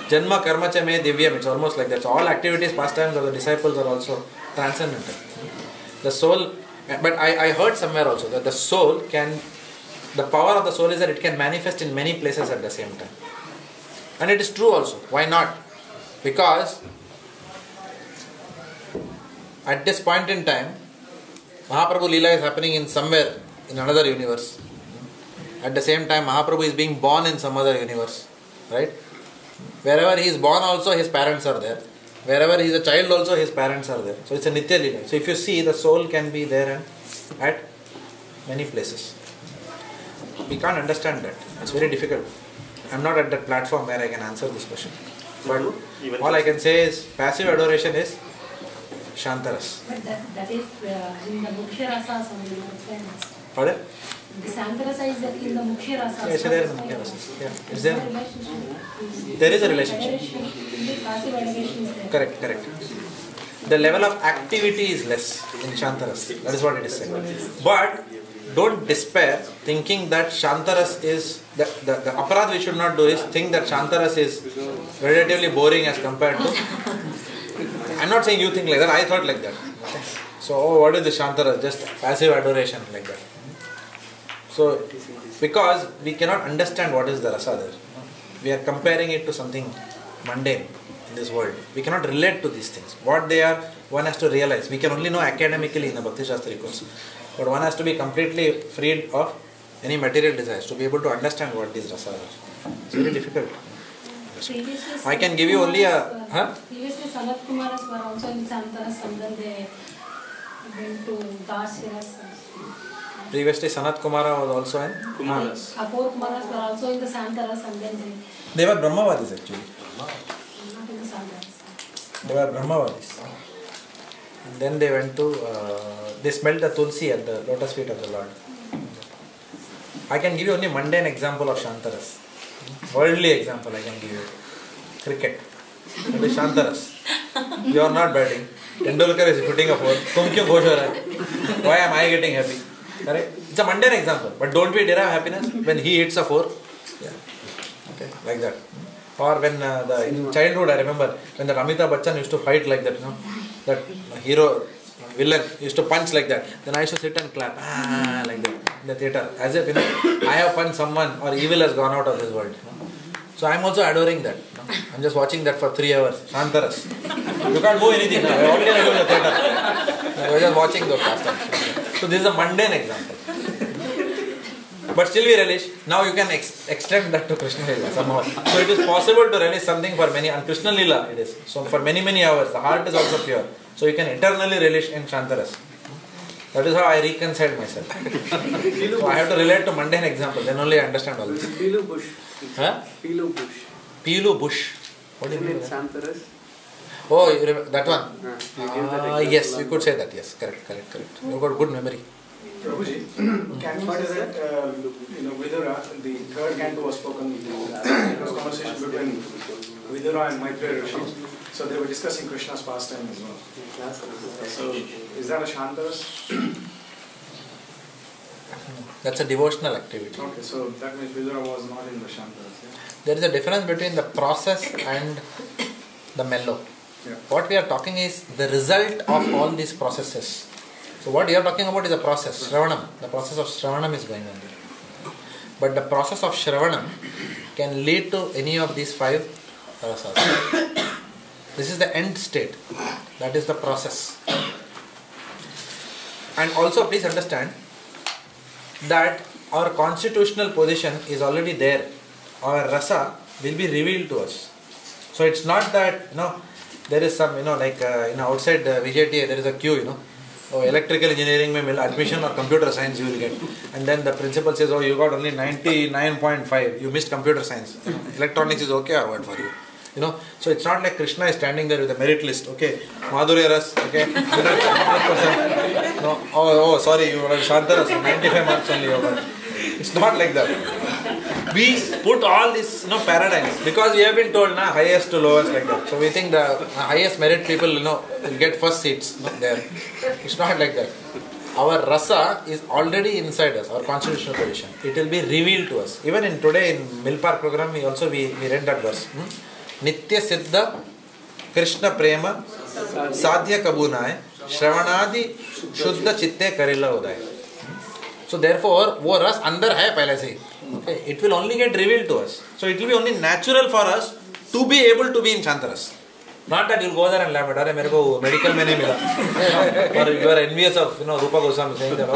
Speaker 1: Janma Karma Cha Me Divyam. It's almost like that. So all activities, pastimes of the disciples are also transcendental. The soul, but I heard somewhere also that the soul can, the power of the soul is that it can manifest in many places at the same time. And it is true also. Why not? Because at this point in time, Mahaprabhu Leela is happening in somewhere in another universe. At the same time, Mahaprabhu is being born in some other universe. Right? Wherever he is born also, his parents are there. Wherever he is a child also, his parents are there. So it's a Nitya Leela. So if you see, the soul can be there and at many places. We can't understand that. It's very difficult. I'm not at that platform where I can answer this question. But all I can say is, passive adoration is Shantaras.
Speaker 13: But that is in the Mukhya Rasas only.
Speaker 1: Pardon?
Speaker 13: The Santarasa is in the Mukhya Rasas.
Speaker 1: Yes, there is a Mukhya Rasas. Yeah. Is there? There is a relationship.
Speaker 13: Passive adoration is there.
Speaker 1: Correct. The level of activity is less in Shantaras. That is what it is saying. But don't despair thinking that Shantaras is, the aparadh we should not do is think that Shantaras is relatively boring as compared to, I'm not saying you think like that, I thought like that. So, what is the Shantaras? Just passive adoration like that. So, because we cannot understand what is the rasa there. We are comparing it to something mundane in this world. We cannot relate to these things. What they are, one has to realize. We can only know academically in the Bhakti Shastri course. But one has to be completely freed of any material desires to be able to understand what these rasas are. It's very difficult. I can give you only a...
Speaker 13: Previously, Sanat Kumaras were also in Santaras and then they went to Darsiras.
Speaker 1: Previously, Sanat Kumara was also in...
Speaker 13: Kumaras. Four Kumaras were also in the Santaras and then
Speaker 1: they were Brahmavadis actually.
Speaker 13: not in the Santaras.
Speaker 1: They were Brahmavadis. And then they went to... they smelled the tulsi at the lotus feet of the Lord. I can give you only mundane example of Shantaras. Worldly example I can give you. Cricket. It is Shantaras. You are not batting. Tendulkar is putting a four. Tum kyun khush ho raha hai? Why am I getting happy? Correct? It's a mundane example. But don't we derive happiness when he hits a four? Yeah. Okay, like that. Or when in childhood I remember when the Amitabh Bachchan used to fight like that, that hero, villain used to punch like that. Then I used to sit and clap, like that in the theatre. As if, I have punched someone or evil has gone out of this world. So I am also adoring that. I am just watching that for 3 hours. Shantaras. You can't do anything now. What can I do in the theatre? I was just watching those pastimes. So this is a mundane example. But still we relish. Now you can extend that to Krishna Lila somehow. So it is possible to relish something for many, and Krishna Lila it is. So for many hours, the heart is also pure. So you can eternally relish in Shantaras. That is how I reconciled myself. So I have to relate to mundane example, then only I understand all this.
Speaker 14: Pilu bush.
Speaker 1: Huh?
Speaker 14: Pilu bush.
Speaker 1: Pilu bush. What do you mean?
Speaker 14: Shantaras.
Speaker 1: Oh, you remember that one? Yes, you could say that. Yes, correct. You got good memory.
Speaker 2: Prabhuji, can you say that Vidura, the third canto was spoken, it was conversation between Vidura and Maitreya Rishi. So they were discussing Krishna's pastime as well. So is that a Shantaras?
Speaker 1: That's a devotional activity.
Speaker 2: Okay, so that means Vidura was not in the Shantaras. Yeah?
Speaker 1: There is a difference between the process and the mellow.
Speaker 2: Yeah.
Speaker 1: What we are talking is the result of all these processes. So what you are talking about is a process, Shravanam. The process of Shravanam is going on there. But the process of Shravanam can lead to any of these 5 rasas. This is the end state. That is the process. And also please understand that our constitutional position is already there. Our rasa will be revealed to us. So it's not that, there is some, like outside VJTA there is a queue, electrical engineering mein admission or computer science you will get. And then the principal says, oh, you got only 99.5, you missed computer science. Electronics is okay or what for you? So it's not like Krishna is standing there with a merit list. Okay, Madhurya Ras, okay, 100%. No, sorry, you were Shantaras, 95 marks only over. It's not like that. We put all these paradigms because we have been told highest to lowest like that. So we think the highest merit people will get first seats there. It's not like that. Our rasa is already inside us, our constitutional position. It will be revealed to us. Even in today in Mill Park program, we read that verse. Nitya Siddha Krishna Prema Sadhya Kabunai Shravanadi Shuddha Chitte Karila Uday. So therefore, वो रस अंदर है पहले से. Okay, it will only get revealed to us. So it will be only natural for us to be able to be in Shantaras. Not that you'll go there and lament, अरे मेरे को medical में नहीं मिला. Or you are envious of Rupa Goswami saying that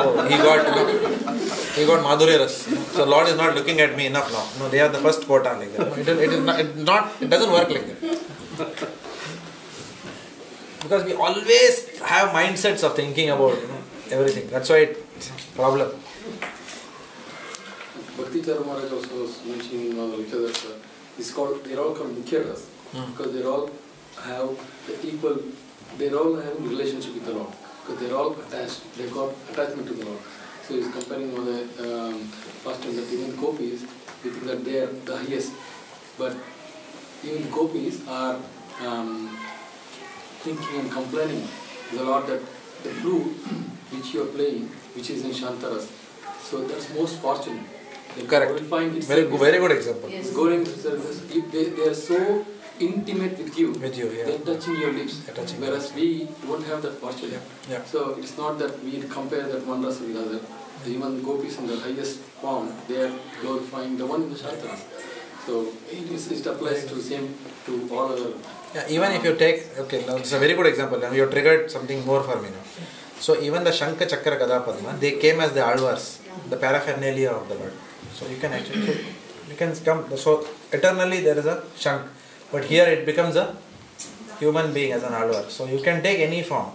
Speaker 1: he got Madhurya Ras. So Lord is not looking at me enough now. No, they have the first quota like that. It doesn't work like that. Because we always have mindsets of thinking about everything. That's why it's a problem.
Speaker 14: Bhakti-Acharya Maharaj also was mentioning in one lecture that it's called, they're all called Mukhyas because they all have the equal, they're all having relationship with the Lord because they're all attached, they've got attachment to the Lord. So he's comparing one of the past time that even gopis, we think that they are the highest, but even gopis are thinking and complaining to the Lord that the flute which you are playing, which is in Shantaras, so that's most fortunate.
Speaker 1: Correct. Very good example.
Speaker 14: Yes. They are so intimate with you,
Speaker 1: yeah.
Speaker 14: They're touching your lips, whereas we don't have that posture.
Speaker 1: Yeah.
Speaker 14: So it's not that we compare that one rasa with other. Even gopis in the highest form, they are glorifying the one in the Shantaras. So it applies to same to all other.
Speaker 1: Yeah, even if you take, now it's a very good example. Now you triggered something more for me now. So even the Shankha Chakra Gada Padma, they came as the alvars, the paraphernalia of the Lord. So you can actually, come, so eternally there is a Shank, but here it becomes a human being as an alvar. So you can take any form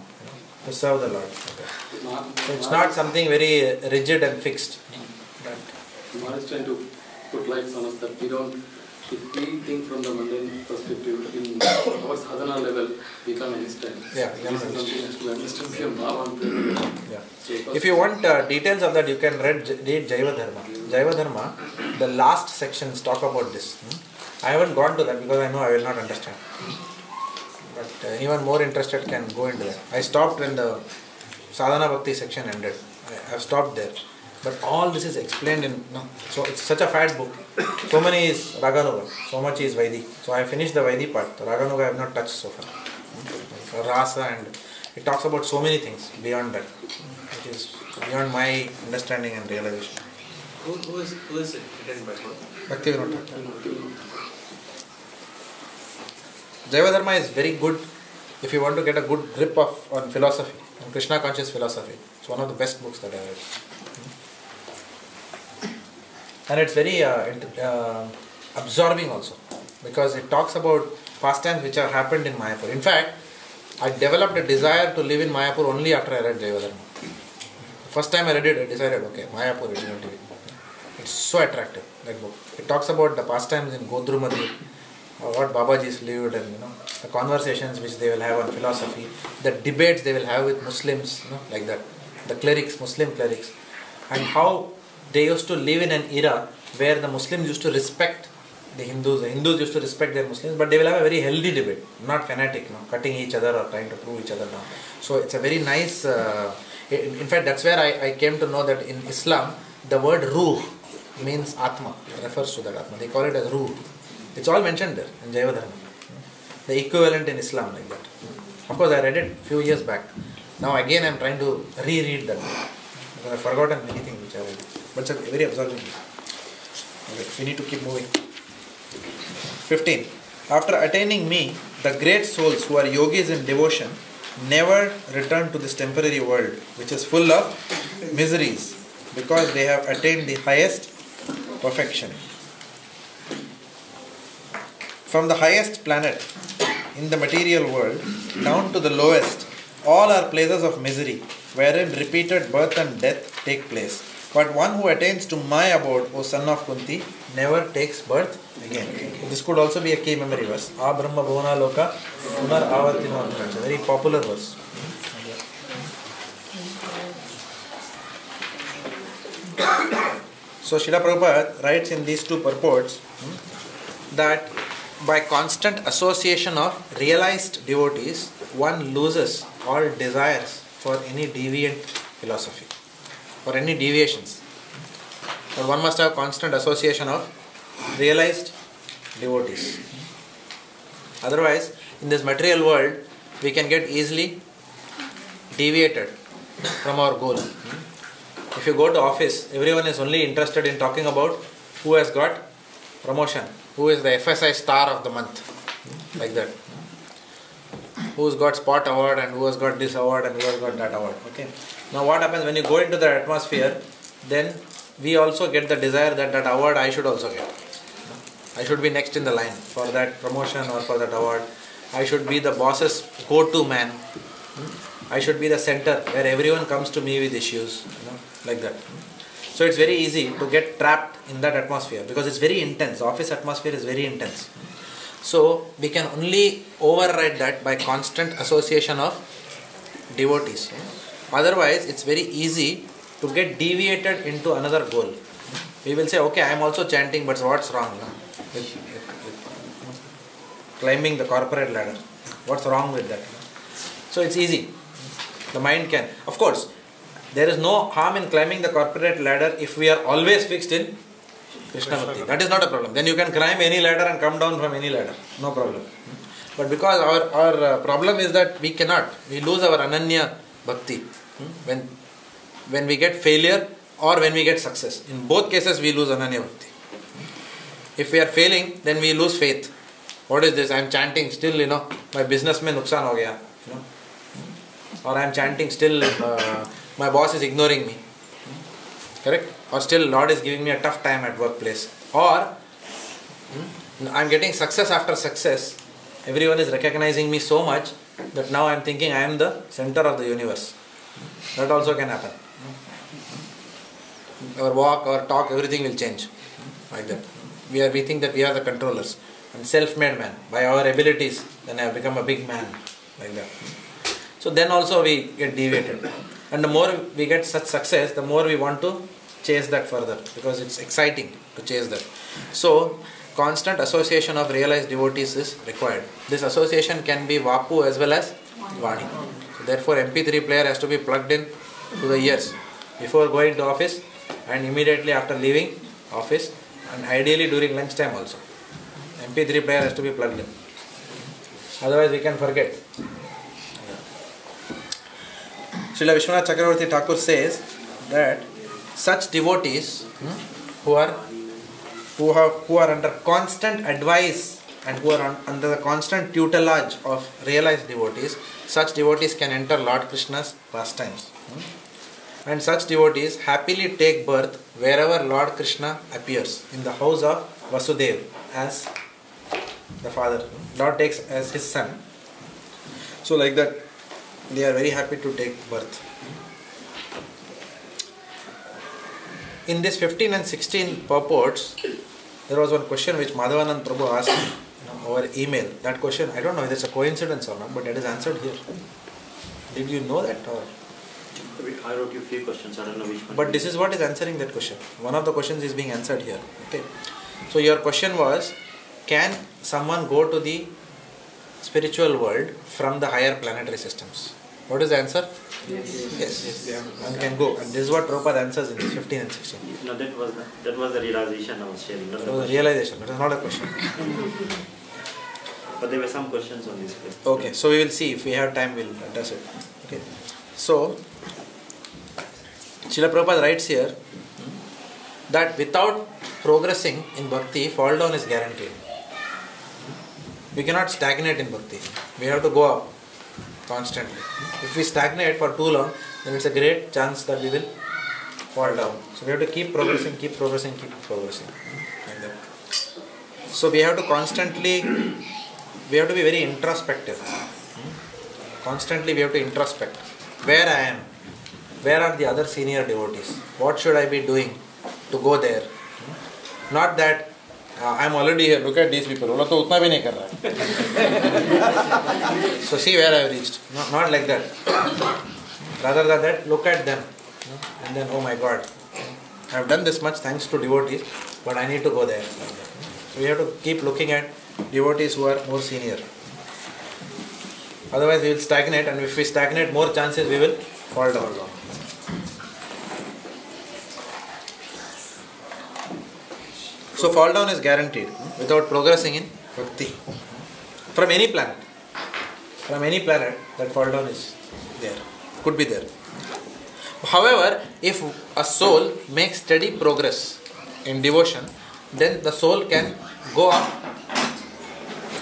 Speaker 1: to serve the Lord. So it's not something very rigid and fixed.
Speaker 14: Maharaj is trying to put lights on us that we don't, if we think from the mundane perspective, in our sadhana level, we can understand.
Speaker 1: Yeah,
Speaker 14: we can understand.
Speaker 1: Yeah. If you want details of that, you can read Jaiva Dharma. Jaiva Dharma, the last sections talk about this. I haven't gone to that because I know I will not understand. But anyone more interested can go into that. I stopped when the Sadhana Bhakti section ended. I have stopped there. But all this is explained in, so it's such a fat book. So many is Raganuga, so much is Vaidhi. So I finished the Vaidhi part. The Raganuga I have not touched so far. Rasa, and it talks about so many things beyond that, which is beyond my understanding and realization.
Speaker 10: Who is it written by?
Speaker 1: Bhaktivedanta. Jaiva Dharma is very good if you want to get a good grip on philosophy, on Krishna conscious philosophy. It's one of the best books that I read. And it's very absorbing also, because it talks about pastimes which have happened in Mayapur. In fact, I developed a desire to live in Mayapur only after I read Jaiva Dharma. First time I read it, I decided, okay, Mayapur is going to be. It's so attractive, that book. It talks about the pastimes in Godrumati, what Babajis lived, and the conversations which they will have on philosophy, the debates they will have with Muslims, like that, the clerics, Muslim clerics, and how they used to live in an era where the Muslims used to respect the Hindus used to respect their Muslims, but they will have a very healthy debate, not fanatic, cutting each other or trying to prove each other down. So it's a very nice, in fact that's where I came to know that in Islam, the word Ruh means Atma, refers to that Atma. They call it as Ruh. It's all mentioned there in Jaiva Dharma. The equivalent in Islam like that. Of course I read it a few years back. Now again I am trying to reread that book, because I have forgotten many things which I read. But it's a very absorbing book. Okay, we need to keep moving. 15. After attaining me, the great souls who are yogis in devotion never return to this temporary world, which is full of miseries, because they have attained the highest perfection. From the highest planet in the material world down to the lowest, all are places of misery, wherein repeated birth and death take place. But one who attains to my abode, O son of Kunti, never takes birth again. This could also be a key memory verse. A Brahma Bhavana Loka Punar Avartino. It's a very popular verse. So Srila Prabhupada writes in these two purports that by constant association of realized devotees, one loses all desires for any deviant philosophy, or any deviations. But one must have constant association of realized devotees. Otherwise, in this material world, we can get easily deviated from our goal. If you go to office, everyone is only interested in talking about who has got promotion, who is the FSI star of the month, like that. Who's got spot award and who has got this award and who has got that award. Okay. Now what happens when you go into the atmosphere, then we also get the desire that that award I should also get. I should be next in the line for that promotion or for that award. I should be the boss's go-to man. I should be the center where everyone comes to me with issues, like that. So it's very easy to get trapped in that atmosphere because it's very intense. Office atmosphere is very intense. So we can only override that by constant association of devotees. Otherwise, it's very easy to get deviated into another goal. We will say, okay, I am also chanting, but what's wrong? With climbing the corporate ladder. What's wrong with that? So it's easy. The mind can. Of course, there is no harm in climbing the corporate ladder if we are always fixed in Krishna Bhakti. That is not a problem. Then you can climb any ladder and come down from any ladder. No problem. But because our problem is that we cannot. We lose our Ananya Bhakti. When we get failure or when we get success. In both cases we lose Ananya Bhakti. If we are failing, then we lose faith. What is this? I am chanting still, my business mein nuksan ho gaya. Or I am chanting still, my boss is ignoring me. Correct? Or still Lord is giving me a tough time at workplace. Or I am getting success after success. Everyone is recognizing me so much that now I am thinking I am the center of the universe. That also can happen. Our walk, our talk, everything will change. Like that. We think that we are the controllers. And self-made man. By our abilities, then I have become a big man. Like that. So then also we get deviated. And the more we get such success, the more we want to chase that further. Because it's exciting to chase that. So, constant association of realized devotees is required. This association can be Vapu as well as Vani. So therefore, MP3 player has to be plugged in to the ears before going to office and immediately after leaving office, and ideally during lunchtime also. MP3 player has to be plugged in. Otherwise we can forget. Srila Vishwanath Chakravarti Thakur says that such devotees who are under constant advice and who are under the constant tutelage of realized devotees, such devotees can enter Lord Krishna's pastimes. And such devotees happily take birth wherever Lord Krishna appears, in the house of Vasudeva as the father. Lord takes as his son. So like that, they are very happy to take birth. In this 15 and 16 purports, there was one question which Madhavanand Prabhu asked over email. That question, I don't know if it's a coincidence or not, but it is answered here. Did you know that? Or?
Speaker 8: I wrote you a few questions, I don't know which one.
Speaker 1: But this is what is answering that question. One of the questions is being answered here. Okay. So your question was, can someone go to the spiritual world from the higher planetary systems? What is the answer? Yes. One can go. And this is what Prabhupada answers in this 15 and 16.
Speaker 8: No, that was the realization I was sharing.
Speaker 1: That was the realization. That is not a question.
Speaker 8: But there were some questions on this.
Speaker 1: Okay. So we will see. If we have time, we will address it. Okay. So, Srila Prabhupada writes here that without progressing in bhakti, fall down is guaranteed. We cannot stagnate in bhakti. We have to go up constantly. If we stagnate for too long, then it's a great chance that we will fall down. So we have to keep progressing, keep progressing, keep progressing. Like that. So we have to constantly, we have to be very introspective. Constantly we have to introspect. Where I am? Where are the other senior devotees? What should I be doing to go there? Not that I am already here, look at these people. So see where I have reached. No, not like that. Rather than that, look at them. And then, oh my God, I have done this much thanks to devotees, but I need to go there. So we have to keep looking at devotees who are more senior. Otherwise we will stagnate, and if we stagnate, more chances we will fall down. So fall down is guaranteed without progressing in bhakti. From any planet. From any planet, that fall down is there. Could be there. However, if a soul makes steady progress in devotion, then the soul can go up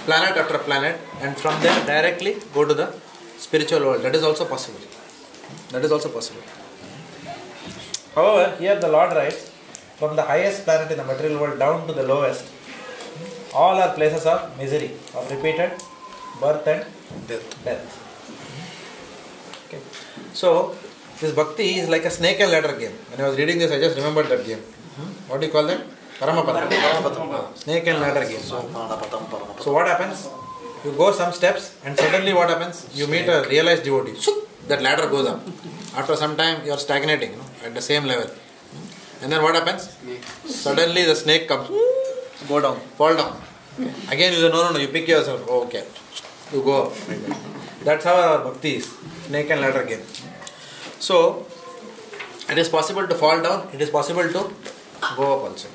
Speaker 1: planet after planet, and from there directly go to the spiritual world. That is also possible. That is also possible. However, here the Lord writes, from the highest planet in the material world down to the lowest, all are places of misery, of repeated birth and death. Okay. So, this bhakti is like a snake and ladder game. When I was reading this, I just remembered that game. What do you call that? Paramapadam. Snake and ladder game. So what happens? You go some steps and suddenly what happens? You meet a realized devotee. That ladder goes up. After some time you are stagnating at the same level. And then what happens? Suddenly the snake comes. Go down. Fall down. Again you say, no, you pick yourself. Oh, okay. You go up. That's how our bhakti is. Snake and ladder game. So, it is possible to fall down. It is possible to go up also.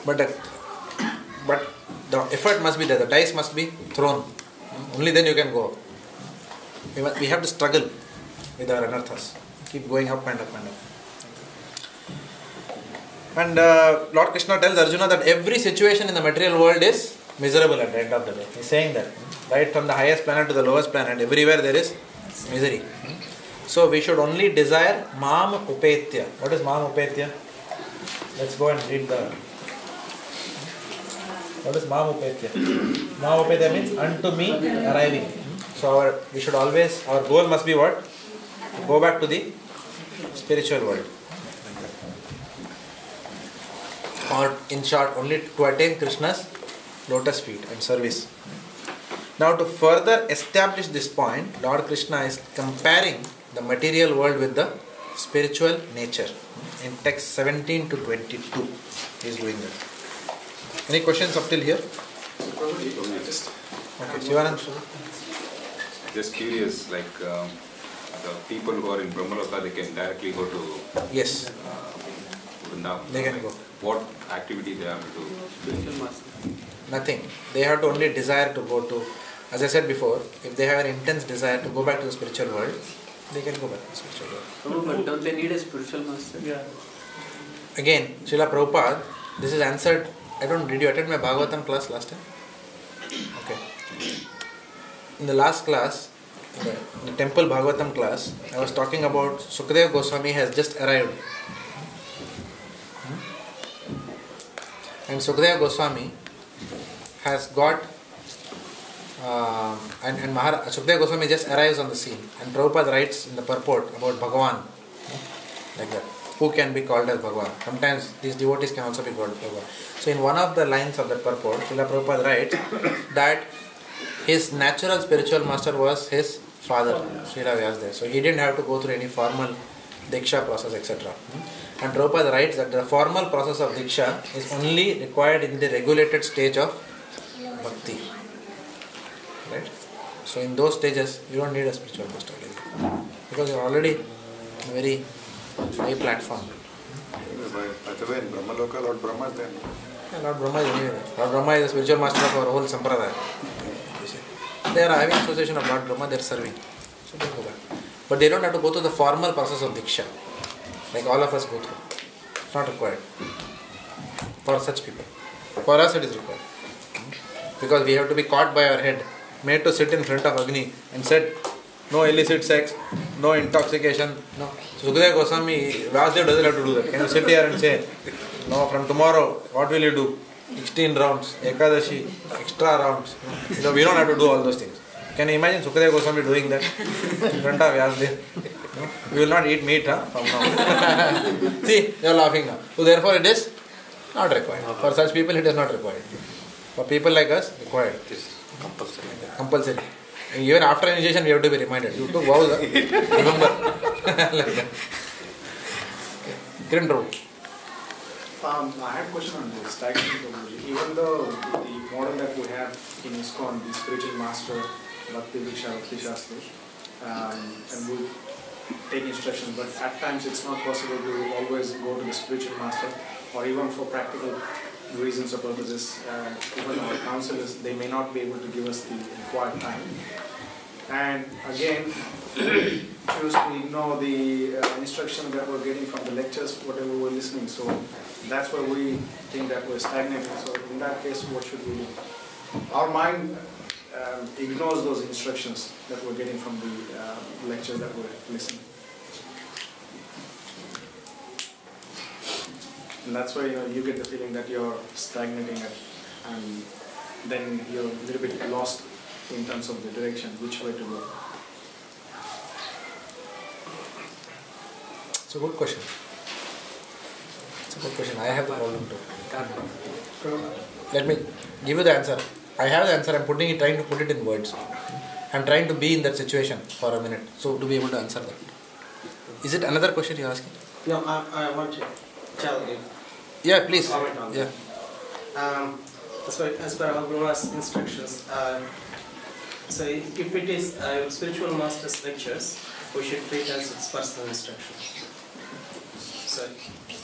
Speaker 1: But the effort must be there. The dice must be thrown. Only then you can go up. We have to struggle with our anarthas. Keep going up and up and up. And Lord Krishna tells Arjuna that every situation in the material world is miserable at the end of the day. He is saying that. Right from the highest planet to the lowest planet, everywhere there is misery. So we should only desire Mam Upetya. What is Mam Upetya? Let's go and read the... What is Mam Upetya? Mam Upetya means unto me arriving. So our goal must be what? Go back to the spiritual world. Or in short, only to attain Krishna's lotus feet and service. Now to further establish this point, Lord Krishna is comparing the material world with the spiritual nature. In text 17 to 22, he is doing that. Any questions up till here? Okay, Shivanand.
Speaker 5: Just curious, like the people who are in Brahmaloka, they can directly go to...
Speaker 1: Yes.
Speaker 5: Vrindavan.
Speaker 1: They can go.
Speaker 5: What activity they have to do?
Speaker 1: Nothing. They have to only desire to go to... As I said before, if they have an intense desire to go back to the spiritual world, they can go back to the spiritual world.
Speaker 15: Oh, but don't they need a spiritual master?
Speaker 1: Yeah. Again, Srila Prabhupada, this is answered. Did you attend my Bhagavatam class last time? Okay. In the last class, in the temple Bhagavatam class, I was talking about Sukadeva Goswami has just arrived. And Sukadeva Goswami has got Sukadeva Goswami just arrives on the scene, and Prabhupada writes in the purport about Bhagavan, like that. Who can be called as Bhagavan? Sometimes these devotees can also be called Bhagavan. So in one of the lines of that purport, Srila Prabhupada writes that his natural spiritual master was his father, Srila Vyasadeva. So he didn't have to go through any formal Diksha process, etc. And Prabhupada writes that the formal process of Diksha is only required in the regulated stage of Bhakti. Right? So in those stages, you don't need a spiritual master because you are already in a very high platform.
Speaker 16: By the way, in Brahmaloka, Lord Brahma is there.
Speaker 1: Yeah, Lord Brahma is anywhere. Lord Brahma is the spiritual master of our whole sampradaya. They are having association of Lord Brahma, they are serving. So they go back. But they don't have to go through the formal process of Diksha, like all of us go through. It's not required for such people. For us it is required. Because we have to be caught by our head, made to sit in front of Agni and said, no illicit sex, no intoxication. No. So Sukadeva Goswami, Vyasadeva doesn't have to do that. Can you sit here and say, no, from tomorrow, what will you do? 16 rounds, Ekadashi, extra rounds. No, we don't have to do all those things. Can you imagine Sukadeva Goswami doing that in front of Vyasadeva? No? We will not eat meat from now. See, you are laughing now. So therefore it is not required. For such people it is not required. For people like us, required. It is compulsory. Even after initiation we have to be reminded. You took vows, remember. Like that. Kiran Prabhu.
Speaker 2: I had a question on this. Even though the model that we have in ISKCON, the spiritual master, Bhakti Sastri, and we take instruction, but at times it's not possible to always go to the spiritual master, or even for practical reasons or purposes, even our counselors, they may not be able to give us the required time. And again, choose to ignore the instruction that we're getting from the lectures, whatever we're listening. So that's where we think that we're stagnating. So in that case, what should we do? Our mind ignores those instructions that we're getting from the lectures that we're listening. And that's why you get the feeling that you're stagnating and then you're a little bit lost in terms of the direction, which way to go.
Speaker 1: It's a good question. It's a good question. I have the problem too. Let me give you the answer. I have the answer. I'm trying to put it in words. I'm trying to be in that situation for a minute, so to be able to answer that. Is it another question you're asking?
Speaker 10: No, I want to tell you.
Speaker 1: Yeah, please.
Speaker 10: Comment on
Speaker 1: yeah.
Speaker 10: That. As per our Guru's instructions, so if it is spiritual master's lectures, we should treat as its personal instruction. So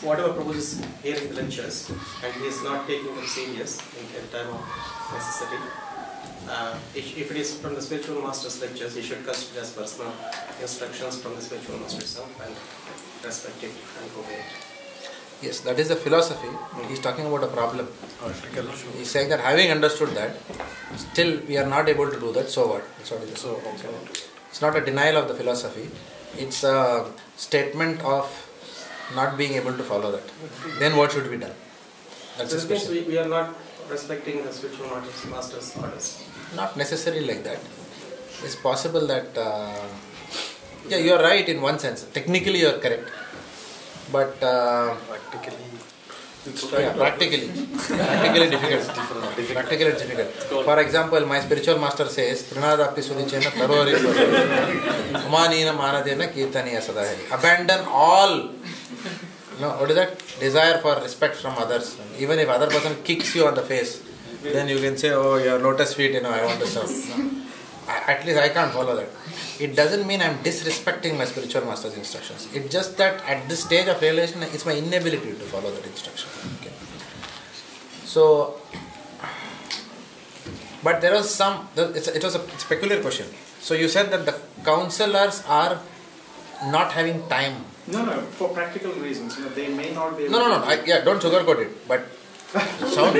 Speaker 10: whatever Prabhu is hearing the lectures, and he is not taking them serious in time of necessity, if it is from the spiritual master's lectures, he should consider as personal instructions from the spiritual master himself and respect it and obey it.
Speaker 1: Yes, that is the philosophy. He is talking about a problem. He is saying that having understood that, still we are not able to do that, so what? That's what it is. It's not a denial of the philosophy. It's a statement of not being able to follow that. Then what should be done? That's his question.
Speaker 10: We are not respecting the spiritual master's orders.
Speaker 1: Not necessarily like that. It's possible that, yeah, you are right in one sense. Technically you are correct. But practically difficult. Practically it's difficult. For example, my spiritual master says, Pranadapi Sudichena Tarori Amanina Manadena Kirtaniya Sadahari. Abandon all, what is that? Desire for respect from others. Even if other person kicks you on the face, then you can say, oh, your lotus feet, I want to serve. At least I can't follow that. It doesn't mean I'm disrespecting my spiritual master's instructions. It's just that at this stage of realization, it's my inability to follow that instruction. Okay. So, but there was some, it was a peculiar question. So you said that the counselors are not having time.
Speaker 2: No, for practical reasons. They may not be able
Speaker 1: No. Don't sugarcoat it. But sound.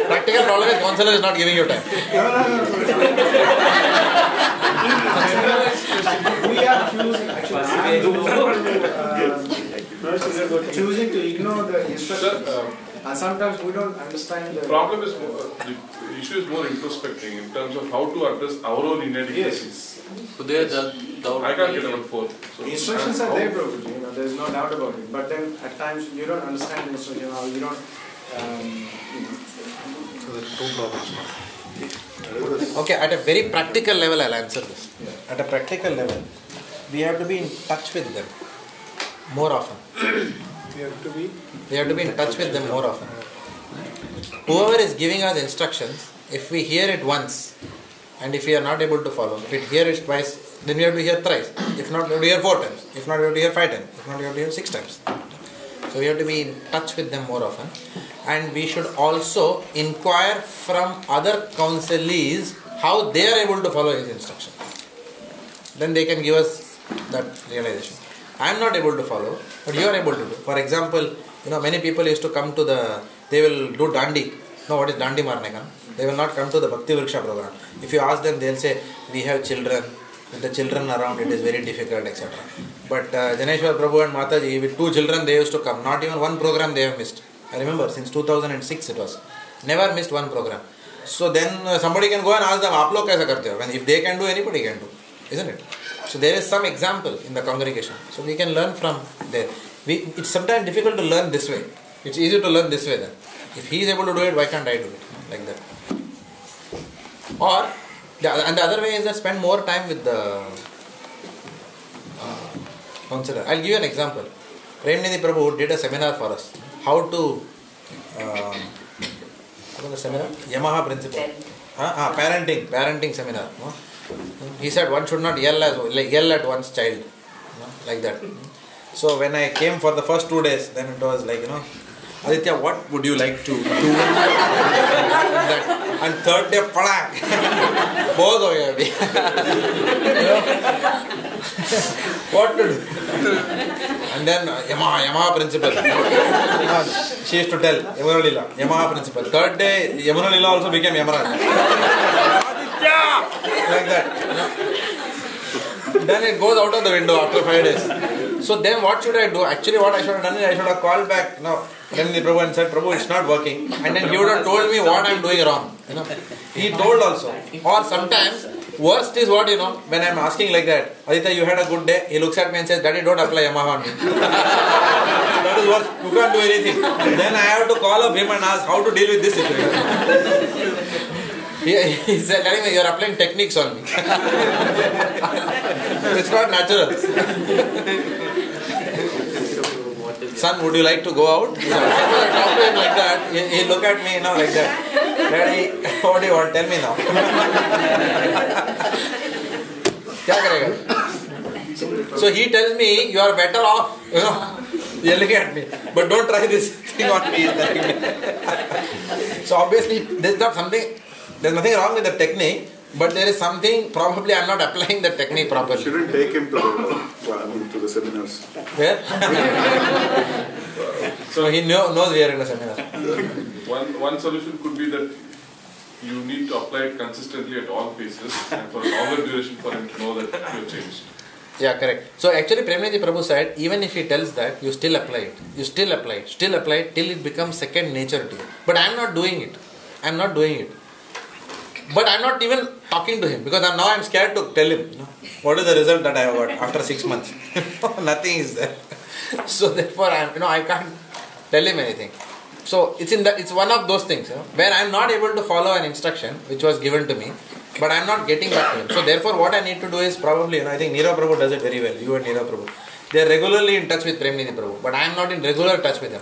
Speaker 1: Practical problem is counselor is not giving you time.
Speaker 2: No. We are choosing to ignore the instructions. And sometimes we don't understand the
Speaker 17: problem is the issue is more introspecting in terms of how to address our own inadequacies.
Speaker 14: So
Speaker 17: I can't get about 4.
Speaker 2: So instructions are there, Prabhuji. There's no doubt about it. But then at times you don't understand the instruction. You don't.
Speaker 16: So there's 2 problems.
Speaker 1: Okay, at a very practical level, I'll answer this. Yeah. At a practical level, we have to be in touch with them more often. We have to be in touch with them more often. Whoever is giving us instructions, if we hear it once, and if we are not able to follow, if we hear it twice, then we have to hear thrice. If not, we have to hear 4 times. If not, we have to hear 5 times. If not, we have to hear 6 times. So we have to be in touch with them more often. And we should also inquire from other counselees how they are able to follow his instruction. Then they can give us that realization. I am not able to follow, but you are able to do. For example, many people used to come to they will do dandi. No, what is dandi marne? They will not come to the Bhaktivedanta program. If you ask them, they will say, we have children. With the children around, it is very difficult, etc. But Janeshwar Prabhu and Mataji, with 2 children, they used to come. Not even one program they have missed. I remember, since 2006 it was. Never missed one program. So then somebody can go and ask them, Aap log kaisa karte ho? And if they can do, anybody can do. Isn't it? So there is some example in the congregation. So we can learn from there. It's sometimes difficult to learn this way. It's easy to learn this way then. If he is able to do it, why can't I do it? Like that. And the other way is that spend more time with the Consider. I'll give you an example. Premnidhi Prabhu did a seminar for us. How to what was the seminar? Yamaha principle. Parenting seminar. No? He said one should not yell at one's child. No? Like that. So when I came for the first 2 days, then it was like, Aditya, what would you like to do? And third day, padak! Both ho gaya abhi. What to do? And then Yamaha principle. She used to tell Yamuna Lila, Yamaha principle. Third day, Yamuna Lila also became Yamaraj. Like that. Then it goes out of the window after 5 days. So then what should I do? Actually what I should have done is I should have called back then the Prabhu and said, Prabhu, it's not working. And then he would have told me what I'm doing wrong. He told also. Or sometimes, worst is what, when I'm asking like that, Aditya, you had a good day. He looks at me and says, Daddy, don't apply Yamaha on me. That is worse. You can't do anything. Then I have to call up him and ask how to deal with this situation. He said, telling me, you're applying techniques on me. It's not natural. Son, would you like to go out? I talk to him like that. He look at me like that. Daddy, what do you want? Tell me now. Kya karega? So he tells me, you are better off, yelling at me. But don't try this thing on me. So obviously, there's nothing wrong with the technique. But there is something, probably I am not applying the technique properly.
Speaker 16: You shouldn't take him to the seminars.
Speaker 1: Where? So he knows we are in a seminar.
Speaker 17: One solution could be that you need to apply it consistently at all phases and for a longer duration for him to know that you have changed.
Speaker 1: Yeah, correct. So actually Premnidhi Prabhu said, even if he tells that, you still apply it. You still apply it till it becomes second nature to you. But I am not doing it. But I am not even talking to him because now I am scared to tell him what is the result that I have got after 6 months. Nothing is there. So therefore I can't tell him anything. So it's one of those things where I am not able to follow an instruction which was given to me, but I am not getting back to him. So therefore what I need to do is probably, I think Neera Prabhu does it very well, you and Neera Prabhu. They are regularly in touch with Premnidhi Prabhu, but I am not in regular touch with him.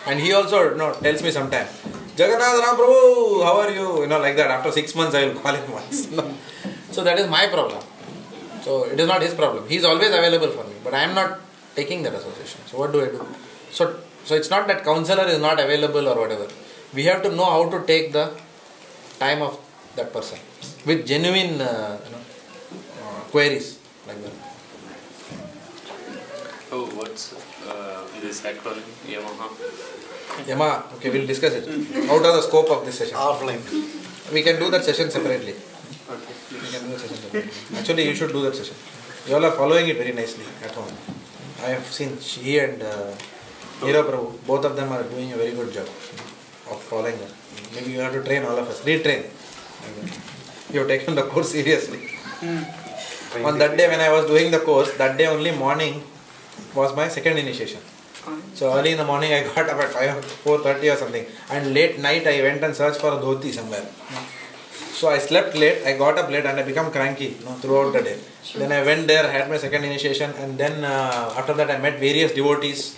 Speaker 1: And he also tells me sometimes, Jagannath Ram Prabhu, how are you? Like that. After 6 months, I will call him once. So that is my problem. So it is not his problem. He is always available for me, but I am not taking that association. So what do I do? So it's not that counselor is not available or whatever. We have to know how to take the time of that person with genuine queries like that.
Speaker 15: Oh, what's this acronym?
Speaker 1: Yamaha, okay, we'll discuss it. Out of the scope of this session.
Speaker 7: Offline.
Speaker 1: We can do that session separately. Actually, you should do that session. You all are following it very nicely at home. I have seen she and Neera Prabhu, both of them are doing a very good job of following that. Maybe you have to train all of us, retrain. You have taken the course seriously. On that day when I was doing the course, that day only morning was my second initiation. So early in the morning I got up at 4:30 or something, and late night I went and searched for a dhoti somewhere. So I slept late, I got up late and I became cranky throughout the day. Then I went there, had my second initiation, and then after that I met various devotees,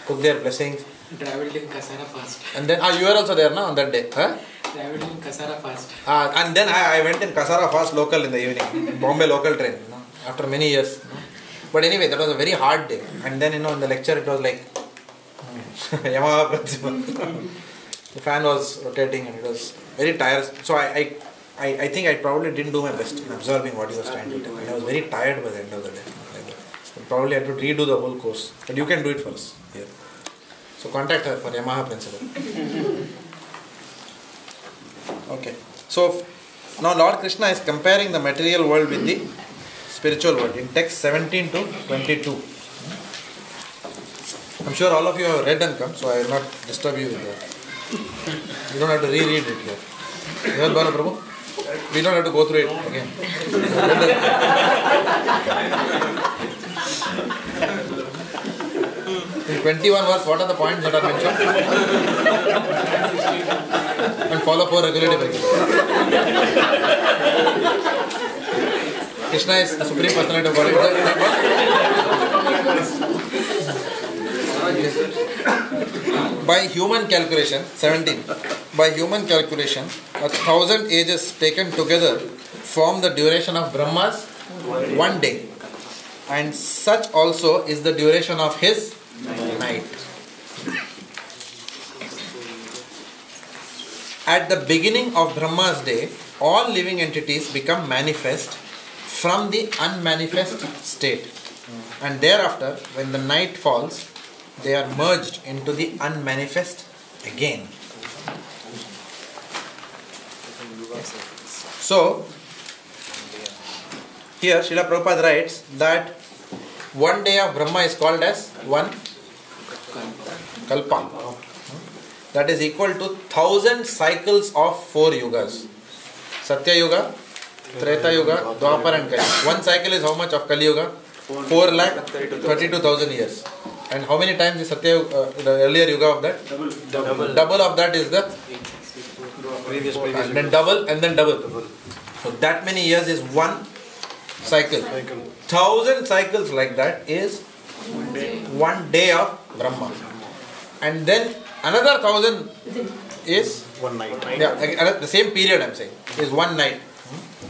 Speaker 1: took their blessings.
Speaker 11: Traveled in Kasara fast.
Speaker 1: And then you were also there on that day? Huh?
Speaker 11: Traveled in Kasara fast.
Speaker 1: And then I went in Kasara fast local in the evening, Bombay local train, after many years. But anyway, that was a very hard day. And then, in the lecture, it was like Yamaha principle. The fan was rotating and it was very tiresome. So I think I probably didn't do my best in absorbing what he was trying to tell. And I was very tired by the end of the day. So probably I had to redo the whole course. But you can do it for us here. So contact her for Yamaha principle. Okay. So now Lord Krishna is comparing the material world with the spiritual world in text 17 to 22. I'm sure all of you have read and come, so I will not disturb you with that. You don't have to reread it here. Yes, Bala Prabhu? We don't have to go through it again. In 21 verse, what are the points that are mentioned? And follow 4 regulative principles. Krishna is the Supreme Personality of Godhead. By human calculation, 17. By human calculation, 1,000 ages taken together form the duration of Brahma's one day. And such also is the duration of his night. At the beginning of Brahma's day, all living entities become manifest from the unmanifest state. And thereafter, when the night falls, they are merged into the unmanifest again. So, here Srila Prabhupada writes that one day of Brahma is called as one Kalpa. That is equal to 1,000 cycles of 4 yugas. Satya Yuga, Treta Yuga, Dwapar and Kali. One cycle is how much of Kali Yuga? 4,32,000 years. And how many times is Satya Yuga, the earlier Yuga of that? Double of that is the previous. And then double and then double. So that many years is one cycle. 1,000 cycles like that is one day of Brahma. And then another 1,000 is one night. Yeah, the same period I am saying is one night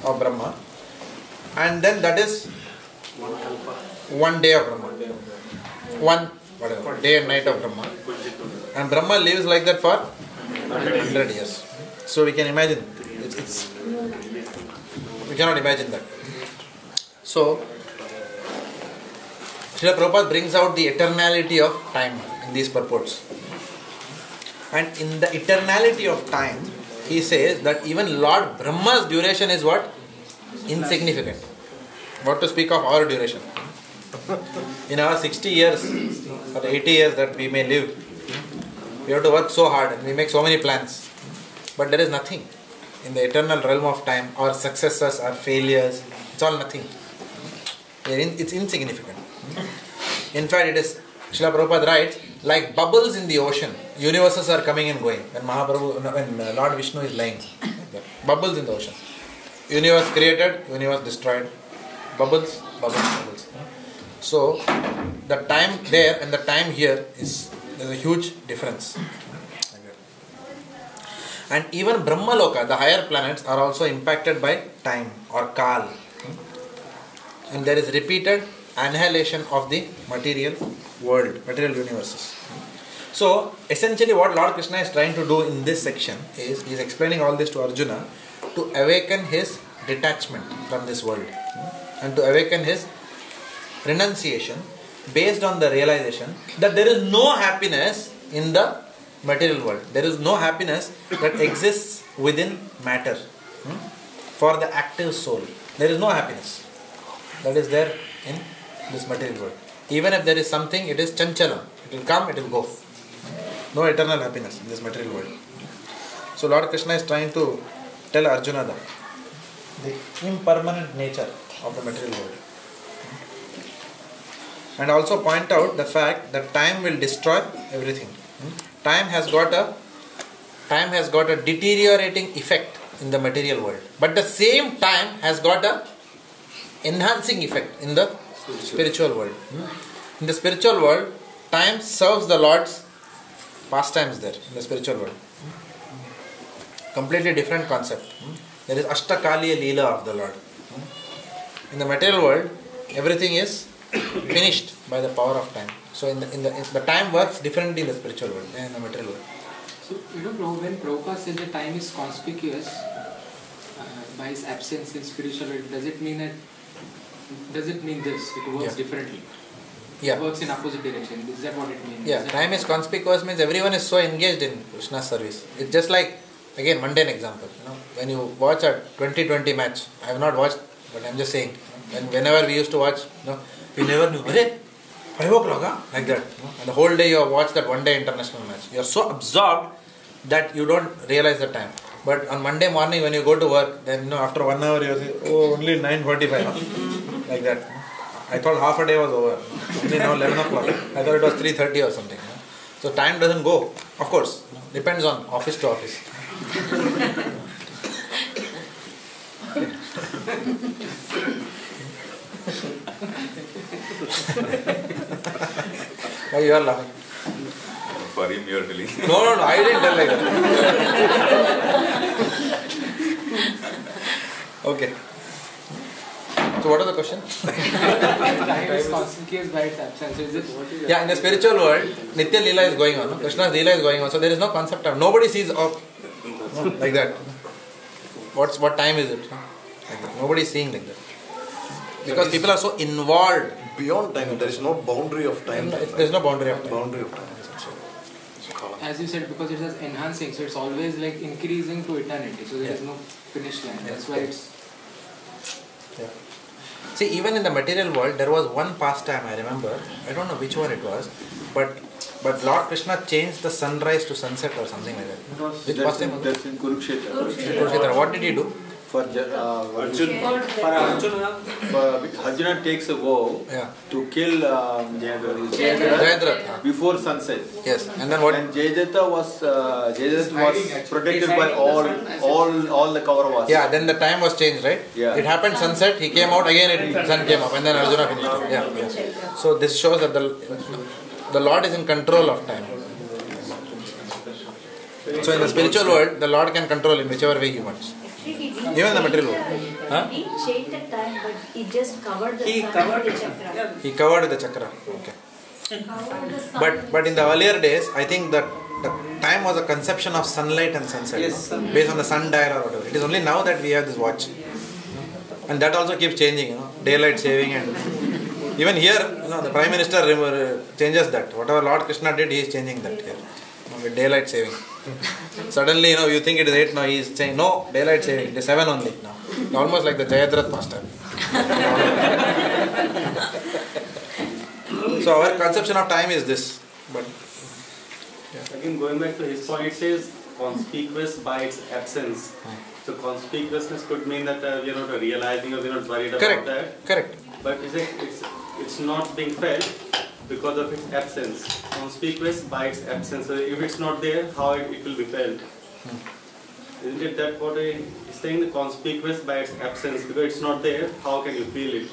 Speaker 1: of Brahma. And then that is one day of Brahma. One day and night of Brahma. And Brahma lives like that for 100 years. So we can imagine. We cannot imagine that. So, Srila Prabhupada brings out the eternality of time in these purports. And in the eternality of time, he says that even Lord Brahma's duration is what? Insignificant. What to speak of our duration? In our 60 years or 80 years that we may live, we have to work so hard and we make so many plans. But there is nothing. In the eternal realm of time, our successes, our failures, it's all nothing. It's insignificant. In fact, it is, Srila Prabhupada writes, like bubbles in the ocean, universes are coming and going. When Lord Vishnu is lying, bubbles in the ocean. Universe created, universe destroyed. Bubbles, bubbles, bubbles. So, the time there and the time here there's a huge difference. And even Brahmaloka, the higher planets, are also impacted by time or Kal. And there is repeated annihilation of the material world, material universes. So, essentially what Lord Krishna is trying to do in this section is, he is explaining all this to Arjuna to awaken his detachment from this world and to awaken his renunciation based on the realization that there is no happiness in the material world. There is no happiness that exists within matter. For the active soul, there is no happiness that is there in this material world. Even if there is something, it is chanchalam. It will come, it will go. No eternal happiness in this material world. So Lord Krishna is trying to tell Arjuna that the impermanent nature of the material world. And also point out the fact that time will destroy everything. Time has got a deteriorating effect in the material world. But the same time has got a enhancing effect in the spiritual world. In the spiritual world, time serves the Lord's pastimes there in the spiritual world. Completely different concept. There is Ashtakaliya Leela of the Lord. In the material world, everything is finished by the power of time. So in the time works differently in the spiritual world than in the material world.
Speaker 11: So when Prabhupada says that time is conspicuous by its absence in spiritual world, does it mean this? It works differently.
Speaker 1: Yeah.
Speaker 11: It works in opposite direction. Is that what it means?
Speaker 1: Yeah, time is conspicuous means everyone is so engaged in Krishna's service. It's just like, again, mundane example. When you watch a 2020 match, I have not watched, but I'm just saying, whenever we used to watch, we never knew, 5 o'clock, like that. And the whole day you have watched that one day international match. You are so absorbed that you don't realize the time. But on Monday morning when you go to work, then after 1 hour you say, oh, only 9:45. Like that. I thought half a day was over. Only now 11 o'clock. I thought it was 3:30 or something. So time doesn't go. Of course, depends on office to office. Why you are laughing?
Speaker 5: For him you are telling.
Speaker 1: No, I didn't tell like that. Okay. So what are the question?
Speaker 11: Time is conspicuous by its absence. Is it?
Speaker 1: Yeah, in the spiritual world, Nitya Leela is going on. No? Krishna's Leela is going on. So there is no concept of, nobody sees like that. What time is it? Like that. Nobody is seeing like that. Because people are so involved.
Speaker 7: Beyond time, there is no boundary of time.
Speaker 1: There is no boundary of time.
Speaker 7: Boundary of time.
Speaker 11: As you said, because it is enhancing, so it's always like increasing to eternity. So there is no finish line. That's why it's.
Speaker 1: Yeah. See, even in the material world, there was one pastime I remember. I don't know which one it was, but Lord Krishna changed the sunrise to sunset or something like that. Which pastime?
Speaker 18: That's in Kurukshetra.
Speaker 1: Kurukshetra. What did he do?
Speaker 18: For Arjuna takes a vow to kill Jayadratha before sunset.
Speaker 1: Yes, and then what?
Speaker 18: And Jayadratha was protected by all the Kauravas.
Speaker 1: Yeah, then the time was changed, right?
Speaker 18: Yeah.
Speaker 1: It happened sunset. He came out again. Sun came up, and then Arjuna finished it. Yeah. So this shows that the Lord is in control of time. So in the spiritual world, the Lord can control in whichever way He wants. Even the material world. Huh?
Speaker 3: He didn't change the time, but he just covered the sun with the chakra.
Speaker 1: He covered the chakra. Okay. But in the earlier days, I think that the time was a conception of sunlight and sunset.
Speaker 18: Yes.
Speaker 1: No? Based on the sundial or whatever. It is only now that we have this watch. And that also keeps changing, daylight saving, and even here, the Prime Minister changes that. Whatever Lord Krishna did, he is changing that here. With daylight saving. Suddenly, you think it is 8 now, he is saying, no, daylight saving, it is 7 only now. Almost like the Jayadratha pastime. So our conception of time is this. But
Speaker 15: again, going back to his point, it says conspicuous by its absence. So conspicuousness could mean that we are not realizing or we are not worried about that.
Speaker 1: Correct.
Speaker 15: But it's not being felt because of its absence. Conspicuous by its absence. So if it's not there, how it will be felt? Isn't it that what he's saying? The conspicuous by its absence, because it's not there, how can you feel it?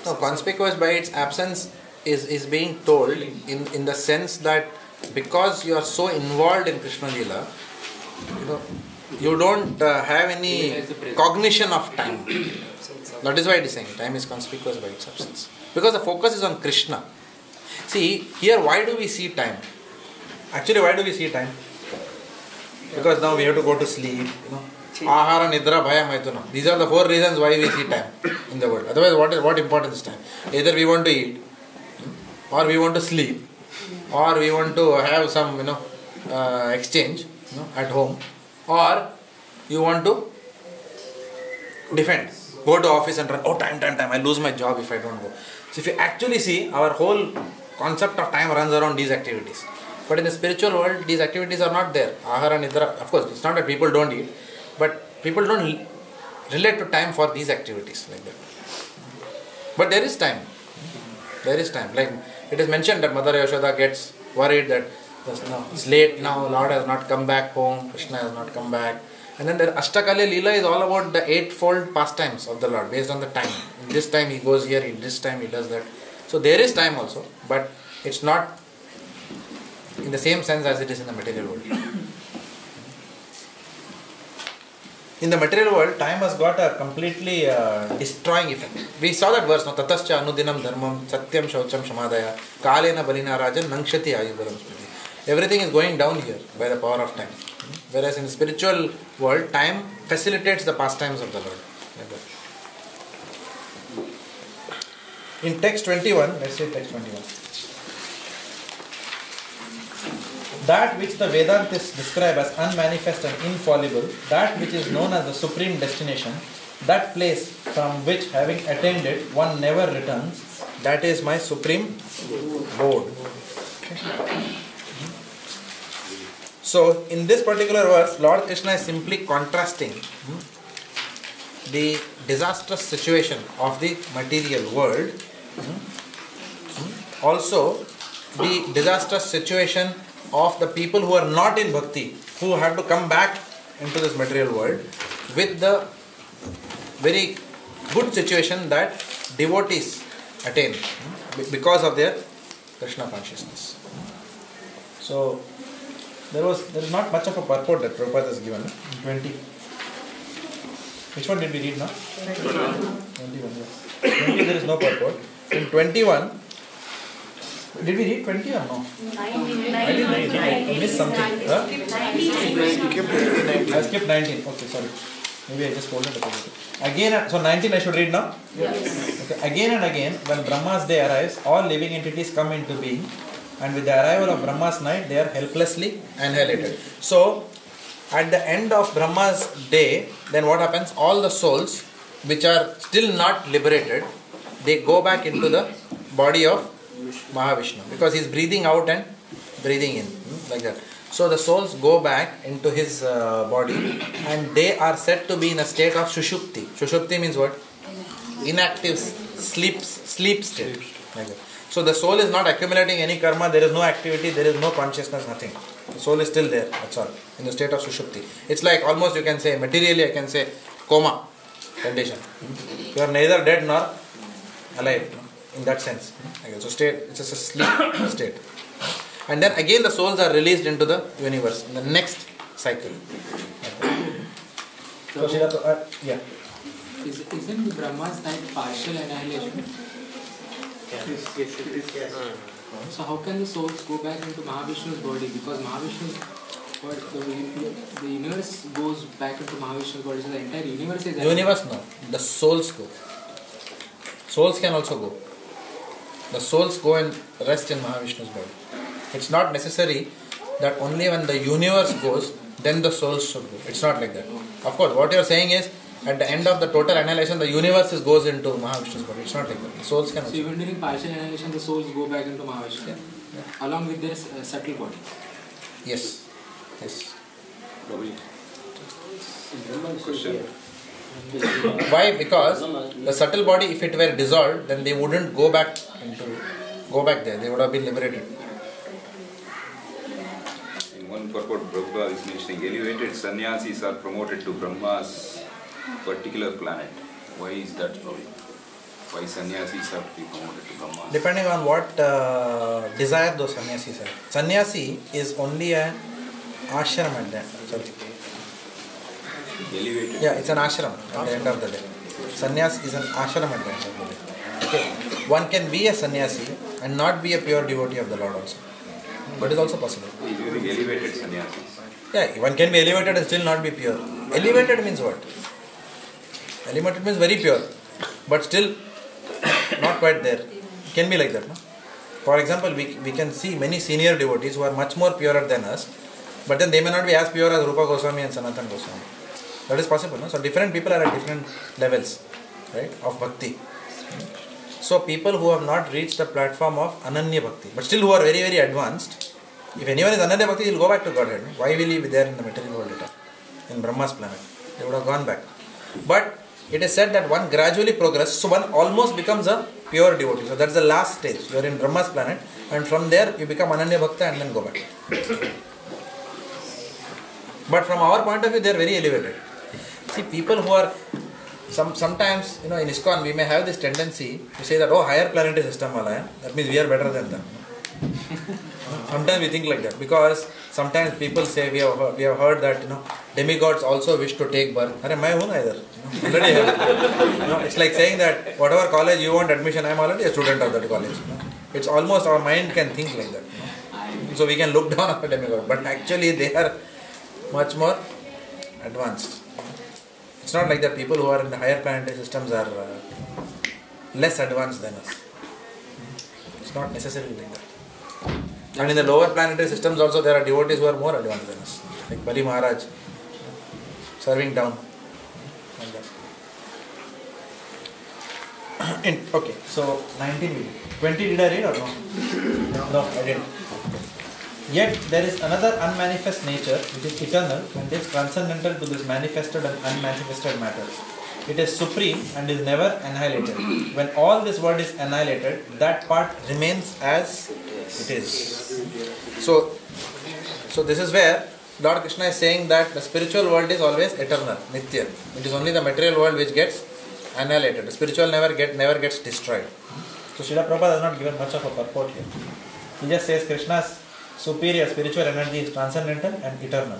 Speaker 1: No, conspicuous by its absence is being told in the sense that because you are so involved in Krishna Leela, you don't have any cognition of time. That is why it is saying time is conspicuous by its absence. Because the focus is on Krishna. See, here why do we see time? Actually, why do we see time? Because now we have to go to sleep. Ahara, Nidra, Bhaya, Maithuna. These are the 4 reasons why we see time in the world. Otherwise, what important is time? Either we want to eat, or we want to sleep, or we want to have some exchange at home, or you want to defend. Go to office and run, time, I lose my job if I don't go. So if you actually see, our whole concept of time runs around these activities. But in the spiritual world, these activities are not there. Ahara, Nidra, of course, it's not that people don't eat, but people don't relate to time for these activities like that. But there is time. There is time. Like it is mentioned that Mother Yashoda gets worried that it's late now, Lord has not come back home, Krishna has not come back. And then the Ashtakalya Leela is all about the 8-fold pastimes of the Lord based on the time. In this time he goes here, in this time he does that. So there is time also, but it's not in the same sense as it is in the material world. In the material world, time has got a completely destroying effect. We saw that verse, Tatascha Anudinam Dharmam Satyam Shaucham Shamadaya Kalena Balina Rajan Nankshati Ayubaram Smriti. Everything is going down here by the power of time. Whereas in the spiritual world, time facilitates the pastimes of the Lord. In text 21, let's say text 21. That which the Vedantists describe as unmanifest and infallible, that which is known as the supreme destination, that place from which having attained it, one never returns, that is my supreme abode. So, in this particular verse, Lord Krishna is simply contrasting the disastrous situation of the material world, also the disastrous situation of the people who are not in bhakti, who have to come back into this material world, with the very good situation that devotees attain because of their Krishna Consciousness. So there is not much of a purport that Prabhupada has given. 20. Which one did we read now? 21. Yes. 20 there is no purport. In 21, did we read 20 or no? 19. I missed something. I skipped 19. Okay, sorry. Maybe I just folded it. Again, so 19 I should read now? Yes. Okay. Again and again, when Brahma's day arrives, all living entities come into being, and with the arrival of Brahma's night, they are helplessly annihilated. So, at the end of Brahma's day, then what happens? All the souls which are still not liberated, they go back into the body of Mahavishnu, because he is breathing out and breathing in, like that. So the souls go back into his body, and they are said to be in a state of Sushupti. Sushupti means what? Inactive sleep state. Like that. So the soul is not accumulating any karma, there is no activity, there is no consciousness, nothing. The soul is still there, that's all, in the state of Sushupti. It's like almost, you can say, materially I can say, coma condition. You are neither dead nor alive, in that sense. So it's just a sleep state. And then again the souls are released into the universe in the next cycle. So, yeah.
Speaker 11: Isn't Brahma's night partial annihilation?
Speaker 10: Yes, it is. Yes.
Speaker 11: So how can the souls go back into Mahavishnu's body? Because Mahavishnu's body, the universe goes back into Mahavishnu's body, so the entire universe is...
Speaker 1: Universe, no. The souls go. Souls can also go. The souls go and rest in Mahavishnu's body. It's not necessary that only when the universe goes, then the souls should go. It's not like that. Of course, what you are saying is, at the end of the total annihilation, the universe goes into Mahavishnu's body. It's not like that. The souls can also.
Speaker 11: So even during partial annihilation, the souls go back into Mahavishnu, along with their subtle body.
Speaker 1: Yes. Yes.
Speaker 5: Question.
Speaker 1: Why? Because the subtle body, if it were dissolved, then they wouldn't go back there. They would have been liberated.
Speaker 5: In one purport, Prabhupada is mentioning elevated sannyasis are promoted to Brahma's particular planet. Why is that so? Why sannyasis have to be promoted to Brahma?
Speaker 1: Depending on what desire those sannyasis have. Sannyasi is only an ashram at the end. Sorry.
Speaker 5: Elevated.
Speaker 1: Yeah, it's an ashram at the end of the day. Sannyas is an ashram at the end of the day. Okay. One can be a sannyasi and not be a pure devotee of the Lord also. But it's also possible.
Speaker 5: He's using elevated sannyasis.
Speaker 1: Yeah, one can be elevated and still not be pure. Elevated means what? Elevated means very pure, but still not quite there. It can be like that, no? For example, we can see many senior devotees who are much more purer than us, but then they may not be as pure as Rupa Goswami and Sanatana Goswami. That is possible, no? So different people are at different levels, right, of bhakti. So people who have not reached the platform of Ananya Bhakti, but still who are very, very advanced, if anyone is Ananya Bhakti, he will go back to Godhead. No? Why will he be there in the material world later? In Brahma's planet. They would have gone back. But it is said that one gradually progresses, so one almost becomes a pure devotee. So that's the last stage. You are in Brahma's planet, and from there you become Ananya Bhakta and then go back. But from our point of view, they are very elevated. See, people who are sometimes, in ISKCON we may have this tendency to say that, oh, higher planetary system wala hai. That means we are better than them. Sometimes we think like that, because sometimes people say, we have heard that demigods also wish to take birth. Arey, main hu na idhar. Already have. It's like saying that whatever college you want admission, I am already a student of that college. It's almost our mind can think like that. So we can look down on a demigod, but actually they are much more advanced. It's not like that people who are in the higher planetary systems are less advanced than us. It's not necessarily like that. And in the lower planetary systems also there are devotees who are more advanced than us. Like Bali Maharaj, serving down. Like that. Okay, so 19 20 did I read or no? No, I didn't. Yet there is another unmanifest nature which is eternal and is transcendental to this manifested and unmanifested matter. It is supreme and is never annihilated. When all this world is annihilated, that part remains as it is. So this is where Lord Krishna is saying that the spiritual world is always eternal, nitya. It is only the material world which gets annihilated. The spiritual never gets destroyed. So Srila Prabhupada has not given much of a purport here. He just says Krishna's superior spiritual energy is transcendental and eternal.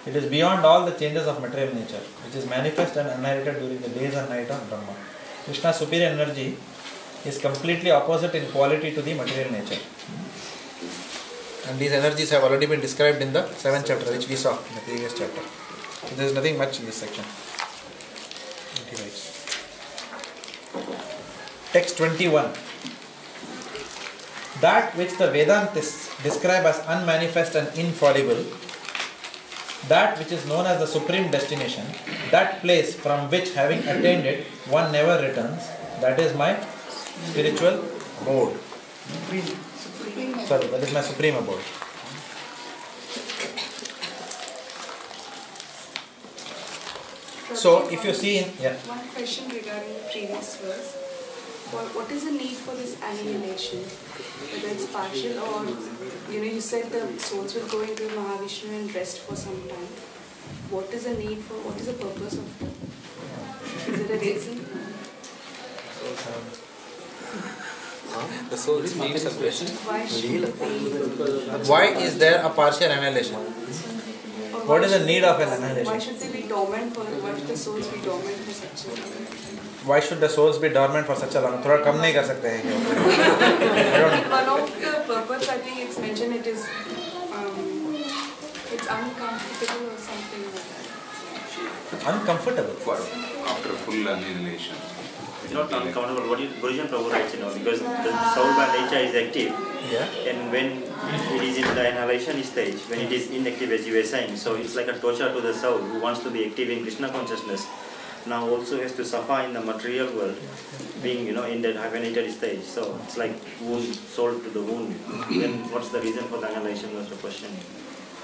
Speaker 1: It is beyond all the changes of material nature, which is manifest and annihilated during the days and night of Brahma. Krishna's superior energy is completely opposite in quality to the material nature. And these energies have already been described in the 7th chapter, which we saw in the previous chapter. So there is nothing much in this section. Text 21. That which the Vedantists describe as unmanifest and infallible, that which is known as the supreme destination, that place from which, having attained it, one never returns, that is my spiritual abode. Sorry, that is my supreme abode. So, if you see in... Yeah.
Speaker 19: One question regarding the previous verse. What is the need for this annihilation? Whether it's partial or, you said the souls will go into Mahavishnu and rest for some time. What is the need for, what is the purpose of that? Is it a reason?
Speaker 1: The soul needs a question.
Speaker 19: Why
Speaker 1: is there a partial annihilation? What is the need of an annihilation?
Speaker 19: Why should they be dormant for, why should the souls be dormant for such a long time?
Speaker 1: Why should the souls be dormant for such a long? थोड़ा कम नहीं कर सकते हैं क्या?
Speaker 19: One of the purpose, I think it's mentioned, it's uncomfortable or something like that.
Speaker 1: Uncomfortable?
Speaker 5: After full annihilation.
Speaker 8: It's not uncomfortable. What Gurujan Prabhu writes, because the soul by nature is active.
Speaker 1: Yeah.
Speaker 8: And when it is in the annihilation stage, when it is inactive, as you were saying, so it's like a torture to the soul who wants to be active in Krishna consciousness. Now also has to suffer in the material world, being in that hyphenated stage. So it's like wound, soul to the wound. Then what's the reason for the annihilation was the question.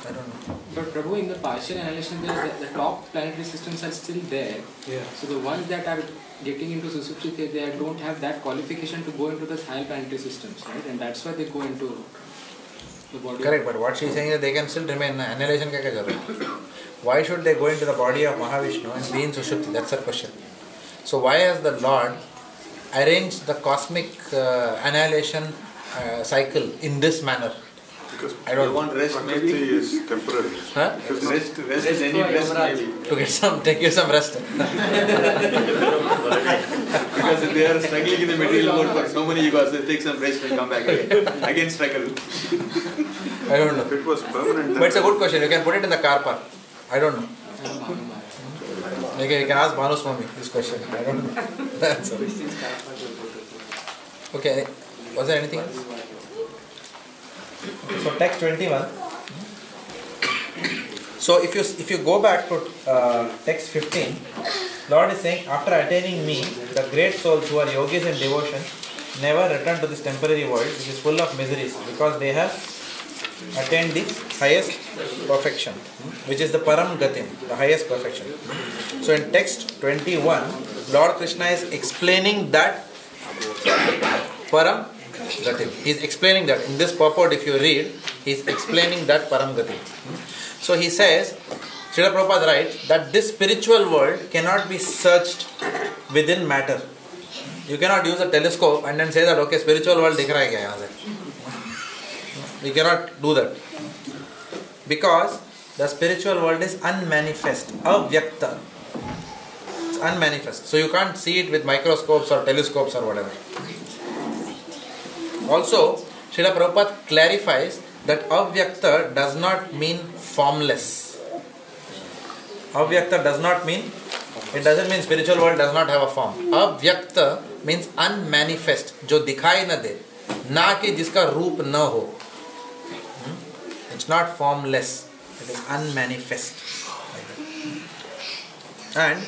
Speaker 1: I don't know.
Speaker 11: But Prabhu, in the partial annihilation, the top planetary systems are still there.
Speaker 1: Yeah.
Speaker 11: So the ones that are getting into Susupti, they don't have that qualification to go into the higher planetary systems, right? And that's why they go into the body.
Speaker 1: Correct, but what she is saying is they can still remain. Annihilation ka kya zarura? Why should they go into the body of Mahavishnu and be in Sushupti? That's her question. So why has the Lord arranged the cosmic annihilation cycle in this manner?
Speaker 16: Because
Speaker 1: I don't
Speaker 16: want rest maybe is temporary.
Speaker 1: Huh?
Speaker 16: Rest they need rest maybe.
Speaker 1: To take you some rest.
Speaker 18: Because they are struggling in the material world for so many years, they take some rest and come back again. Again struggle.
Speaker 1: I don't know.
Speaker 16: If it was permanent.
Speaker 1: But it's a good question. You can put it in the car park. I don't know. Okay, you can ask Bhanu Swami this question. I don't know. That's all. Okay, was there anything else? So text 21. So if you go back to text 15, Lord is saying, after attaining me, the great souls who are yogis in devotion never return to this temporary world which is full of miseries, because they have attained the highest perfection, which is the Param Gatim, the highest perfection. So in text 21, Lord Krishna is explaining that Param Gatim. He is explaining that. In this purport, if you read, he is explaining that Param Gatim. So he says, Srila Prabhupada writes that this spiritual world cannot be searched within matter. You cannot use a telescope and then say that, okay, spiritual world dikh raha hai kya yahan se? You cannot do that. Because the spiritual world is unmanifest, avyakta. It's unmanifest. So you can't see it with microscopes or telescopes or whatever. Also, Srila Prabhupada clarifies that avyakta does not mean formless. Avyakta does not mean, it doesn't mean spiritual world does not have a form. Avyakta means unmanifest, jo dikhai na de, na ki jiska roop na ho. It's not formless, it is unmanifest. And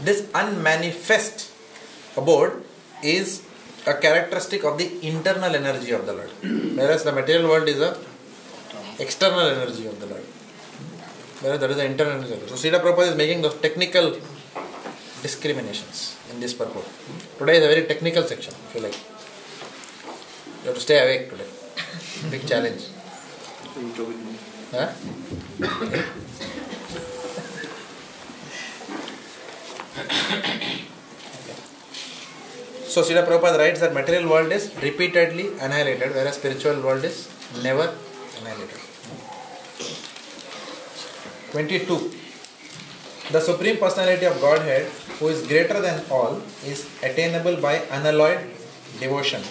Speaker 1: this unmanifest abode is a characteristic of the internal energy of the Lord, whereas the material world is a external energy of the Lord, whereas that is the internal energy of the Lord. So Srila Prabhupada is making those technical discriminations in this purport. Today is a very technical section, if you like. You have to stay awake today. Big challenge. Huh? So Srila Prabhupada writes that material world is repeatedly annihilated, whereas spiritual world is never annihilated. 22. The Supreme Personality of Godhead, who is greater than all, is attainable by unalloyed devotion.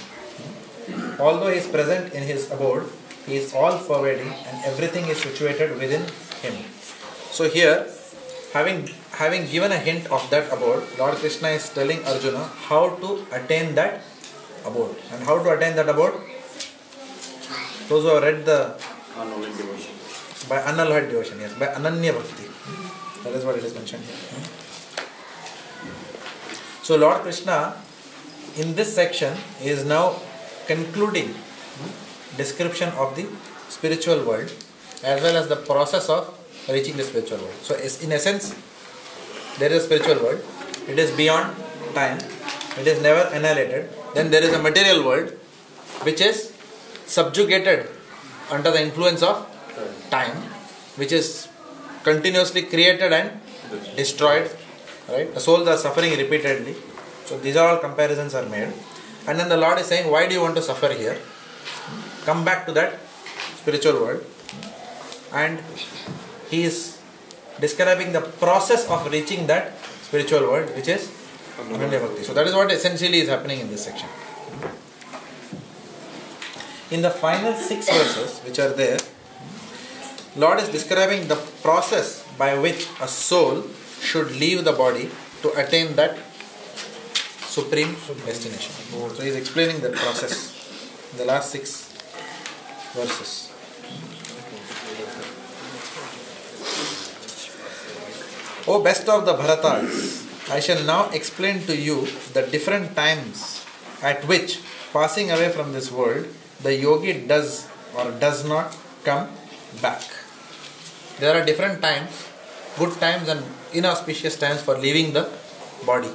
Speaker 1: Although he is present in his abode, he is all pervading and everything is situated within him. So here, having given a hint of that abode, Lord Krishna is telling Arjuna how to attain that abode. And how to attain that abode? Those who have read the
Speaker 8: unalloyed devotion.
Speaker 1: By unalloyed devotion, yes, by Ananya Bhakti. That is what it is mentioned here. So Lord Krishna in this section is now concluding description of the spiritual world as well as the process of reaching the spiritual world. So in essence, there is a spiritual world. It is beyond time. It is never annihilated. Then there is a material world which is subjugated under the influence of time, which is continuously created and destroyed. Right? The souls are suffering repeatedly. So these are all comparisons are made. And then the Lord is saying, why do you want to suffer here? Come back to that spiritual world. And he is describing the process of reaching that spiritual world, which is Ananya Bhakti. So that is what essentially is happening in this section. In the final 6 verses which are there, Lord is describing the process by which a soul should leave the body to attain that supreme destination. So he is explaining that process in the last 6 verses. O best of the Bharatas, I shall now explain to you the different times at which, passing away from this world, the yogi does or does not come back. There are different times, good times and inauspicious times for leaving the body.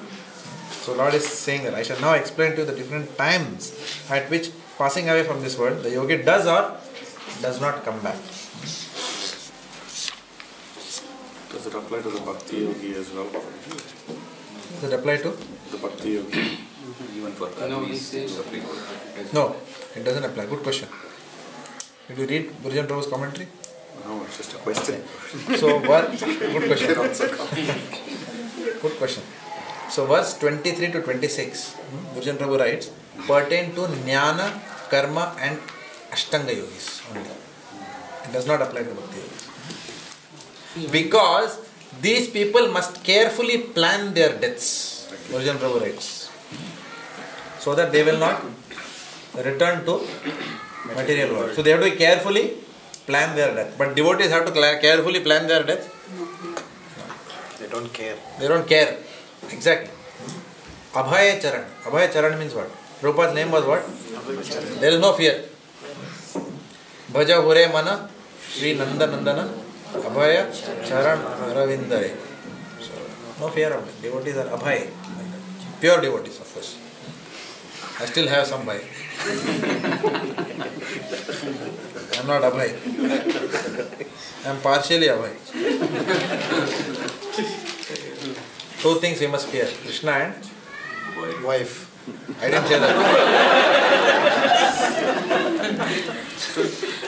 Speaker 1: So Lord is saying that I shall now explain to you the different times at which, passing away from this world, the yogi does or does not come back.
Speaker 16: Does it apply to the Bhakti Yogi as well?
Speaker 1: Does it apply to?
Speaker 16: The Bhakti Yogi.
Speaker 5: Even for suffering.
Speaker 1: No, it doesn't apply. Good question. Did you read Bhurijan Prabhu's commentary?
Speaker 16: No, it's just a question.
Speaker 1: So, good question. Good question. So, verse 23 to 26, Bhurijan Prabhu writes, pertain to Jnana, Karma and Ashtanga Yogis only. It does not apply to Bhakti Yogis. Because these people must carefully plan their deaths, Bhurijan Prabhu writes, so that they will not return to material world. So they have to carefully plan their death. But devotees have to carefully plan their death?
Speaker 7: They don't care.
Speaker 1: They don't care. Exactly. Abhaya Charan. Abhaya Charan means what? Prabhupada's name was what? There is no fear. Bhaja Hure Mana Sri Nanda Nandana Abhaya Charan Aravindare. So, no fear of it. Devotees are Abhaya. Pure devotees, of course. I still have some Bhai. I am not Abhay. I am partially Abhay. 2 things we must fear: Krishna and wife. I didn't say that.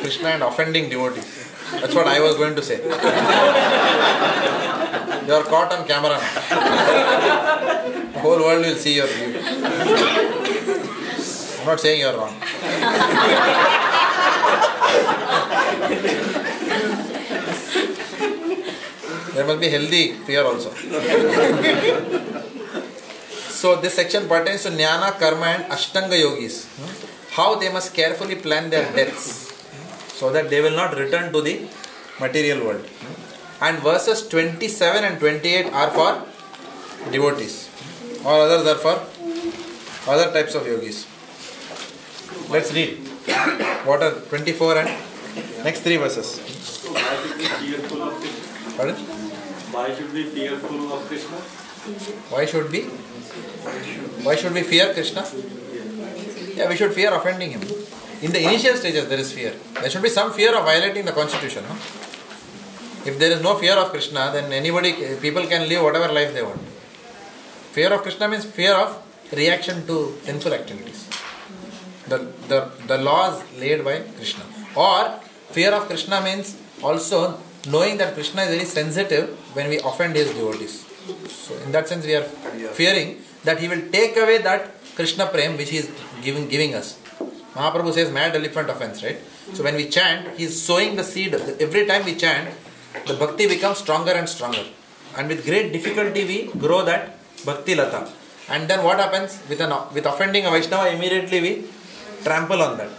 Speaker 1: Krishna and offending devotees. That's what I was going to say. You are caught on camera now. The whole world will see your view. I'm not saying you are wrong. There must be healthy fear also. So this section pertains to Jnana, Karma and Ashtanga Yogis. How they must carefully plan their deaths so that they will not return to the material world. And verses 27 and 28 are for devotees. All others are for other types of yogis. Let's read. What are 24 and next 3 verses?
Speaker 15: So why should we be fearful of Krishna?
Speaker 1: Pardon?
Speaker 15: Why should we be fearful of Krishna?
Speaker 1: Why should we fear Krishna? Yeah, we should fear offending him. In the initial stages there is fear. There should be some fear of violating the constitution. No? If there is no fear of Krishna, then people can live whatever life they want. Fear of Krishna means fear of reaction to sinful activities. The laws laid by Krishna. Or fear of Krishna means also knowing that Krishna is very sensitive when we offend his devotees. So in that sense we are fearing that he will take away that Krishna prem which he is giving us. Mahaprabhu says mad elephant offense, right? So when we chant, he is sowing the seed. Every time we chant, the bhakti becomes stronger and stronger. And with great difficulty we grow that bhakti lata. And then what happens? With offending a Vaishnava, immediately we trample on that.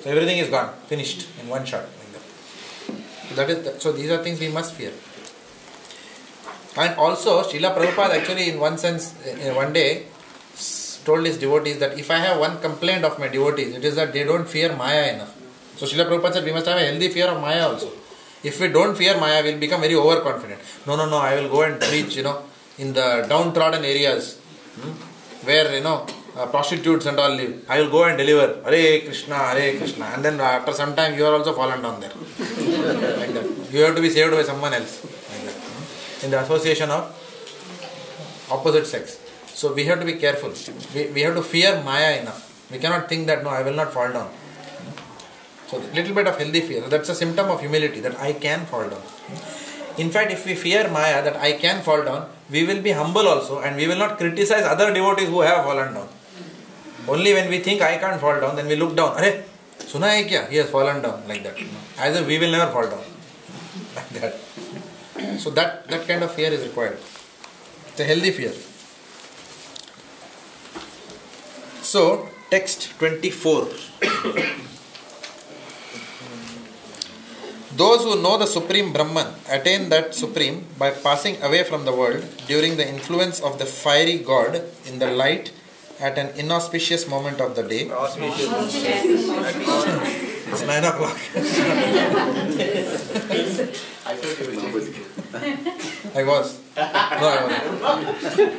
Speaker 1: So everything is gone, finished in one shot. So these are things we must fear. And also, Srila Prabhupada actually in one sense, one day, told his devotees that if I have one complaint of my devotees, it is that they don't fear Maya enough. So Srila Prabhupada said we must have a healthy fear of Maya also. If we don't fear Maya, we will become very overconfident. No, I will go and preach, in the downtrodden areas, where, prostitutes and all live. I will go and deliver, Hare Krishna, Hare Krishna. And then after some time, you are also fallen down there. Like that. You have to be saved by someone else. Like that. In the association of opposite sex. So we have to be careful. We have to fear Maya enough. We cannot think that, no, I will not fall down. So a little bit of healthy fear. So that's a symptom of humility, that I can fall down. In fact, if we fear Maya, that I can fall down, we will be humble also and we will not criticize other devotees who have fallen down. Only when we think I can't fall down, then we look down. Arey, suna hai kya? He has fallen down, like that. As if we will never fall down. Like that. So that kind of fear is required. It's a healthy fear. So, text 24. Those who know the Supreme Brahman attain that Supreme by passing away from the world during the influence of the fiery God in the light at an inauspicious moment of the day. It's 9 o'clock. I was. No, I wasn't.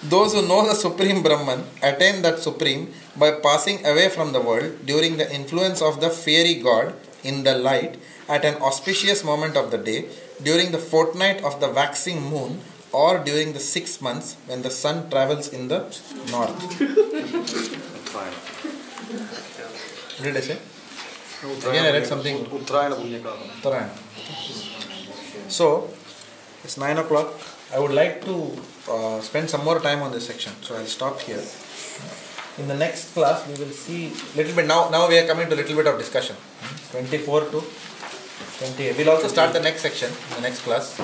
Speaker 1: Those who know the Supreme Brahman attain that Supreme by passing away from the world during the influence of the fiery God in the light at an auspicious moment of the day, during the fortnight of the waxing moon, or during the 6 months when the sun travels in the north. What did I say? Again I read something. Uttarayana. So, it's 9 o'clock. I would like to spend some more time on this section. So I'll stop here. In the next class, we will see little bit. Now we are coming to a little bit of discussion. 24 to 28. We'll also start the next section in the next class.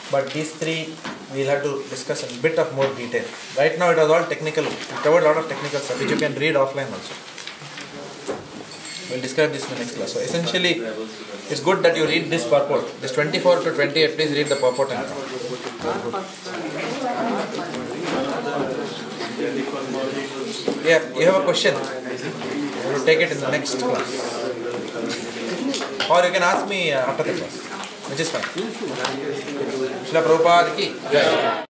Speaker 1: But these three, we'll have to discuss in a bit of more detail. Right now, it was all technical. We covered a lot of technical stuff, which you can read offline also. We'll describe this in the next class. So essentially, it's good that you read this purport. This 24 to 28, please read the purport and come. Yeah, you have a question. We will take it in the next class. Or you can ask me after the class, which is fine. Srila Prabhupada ki Jai.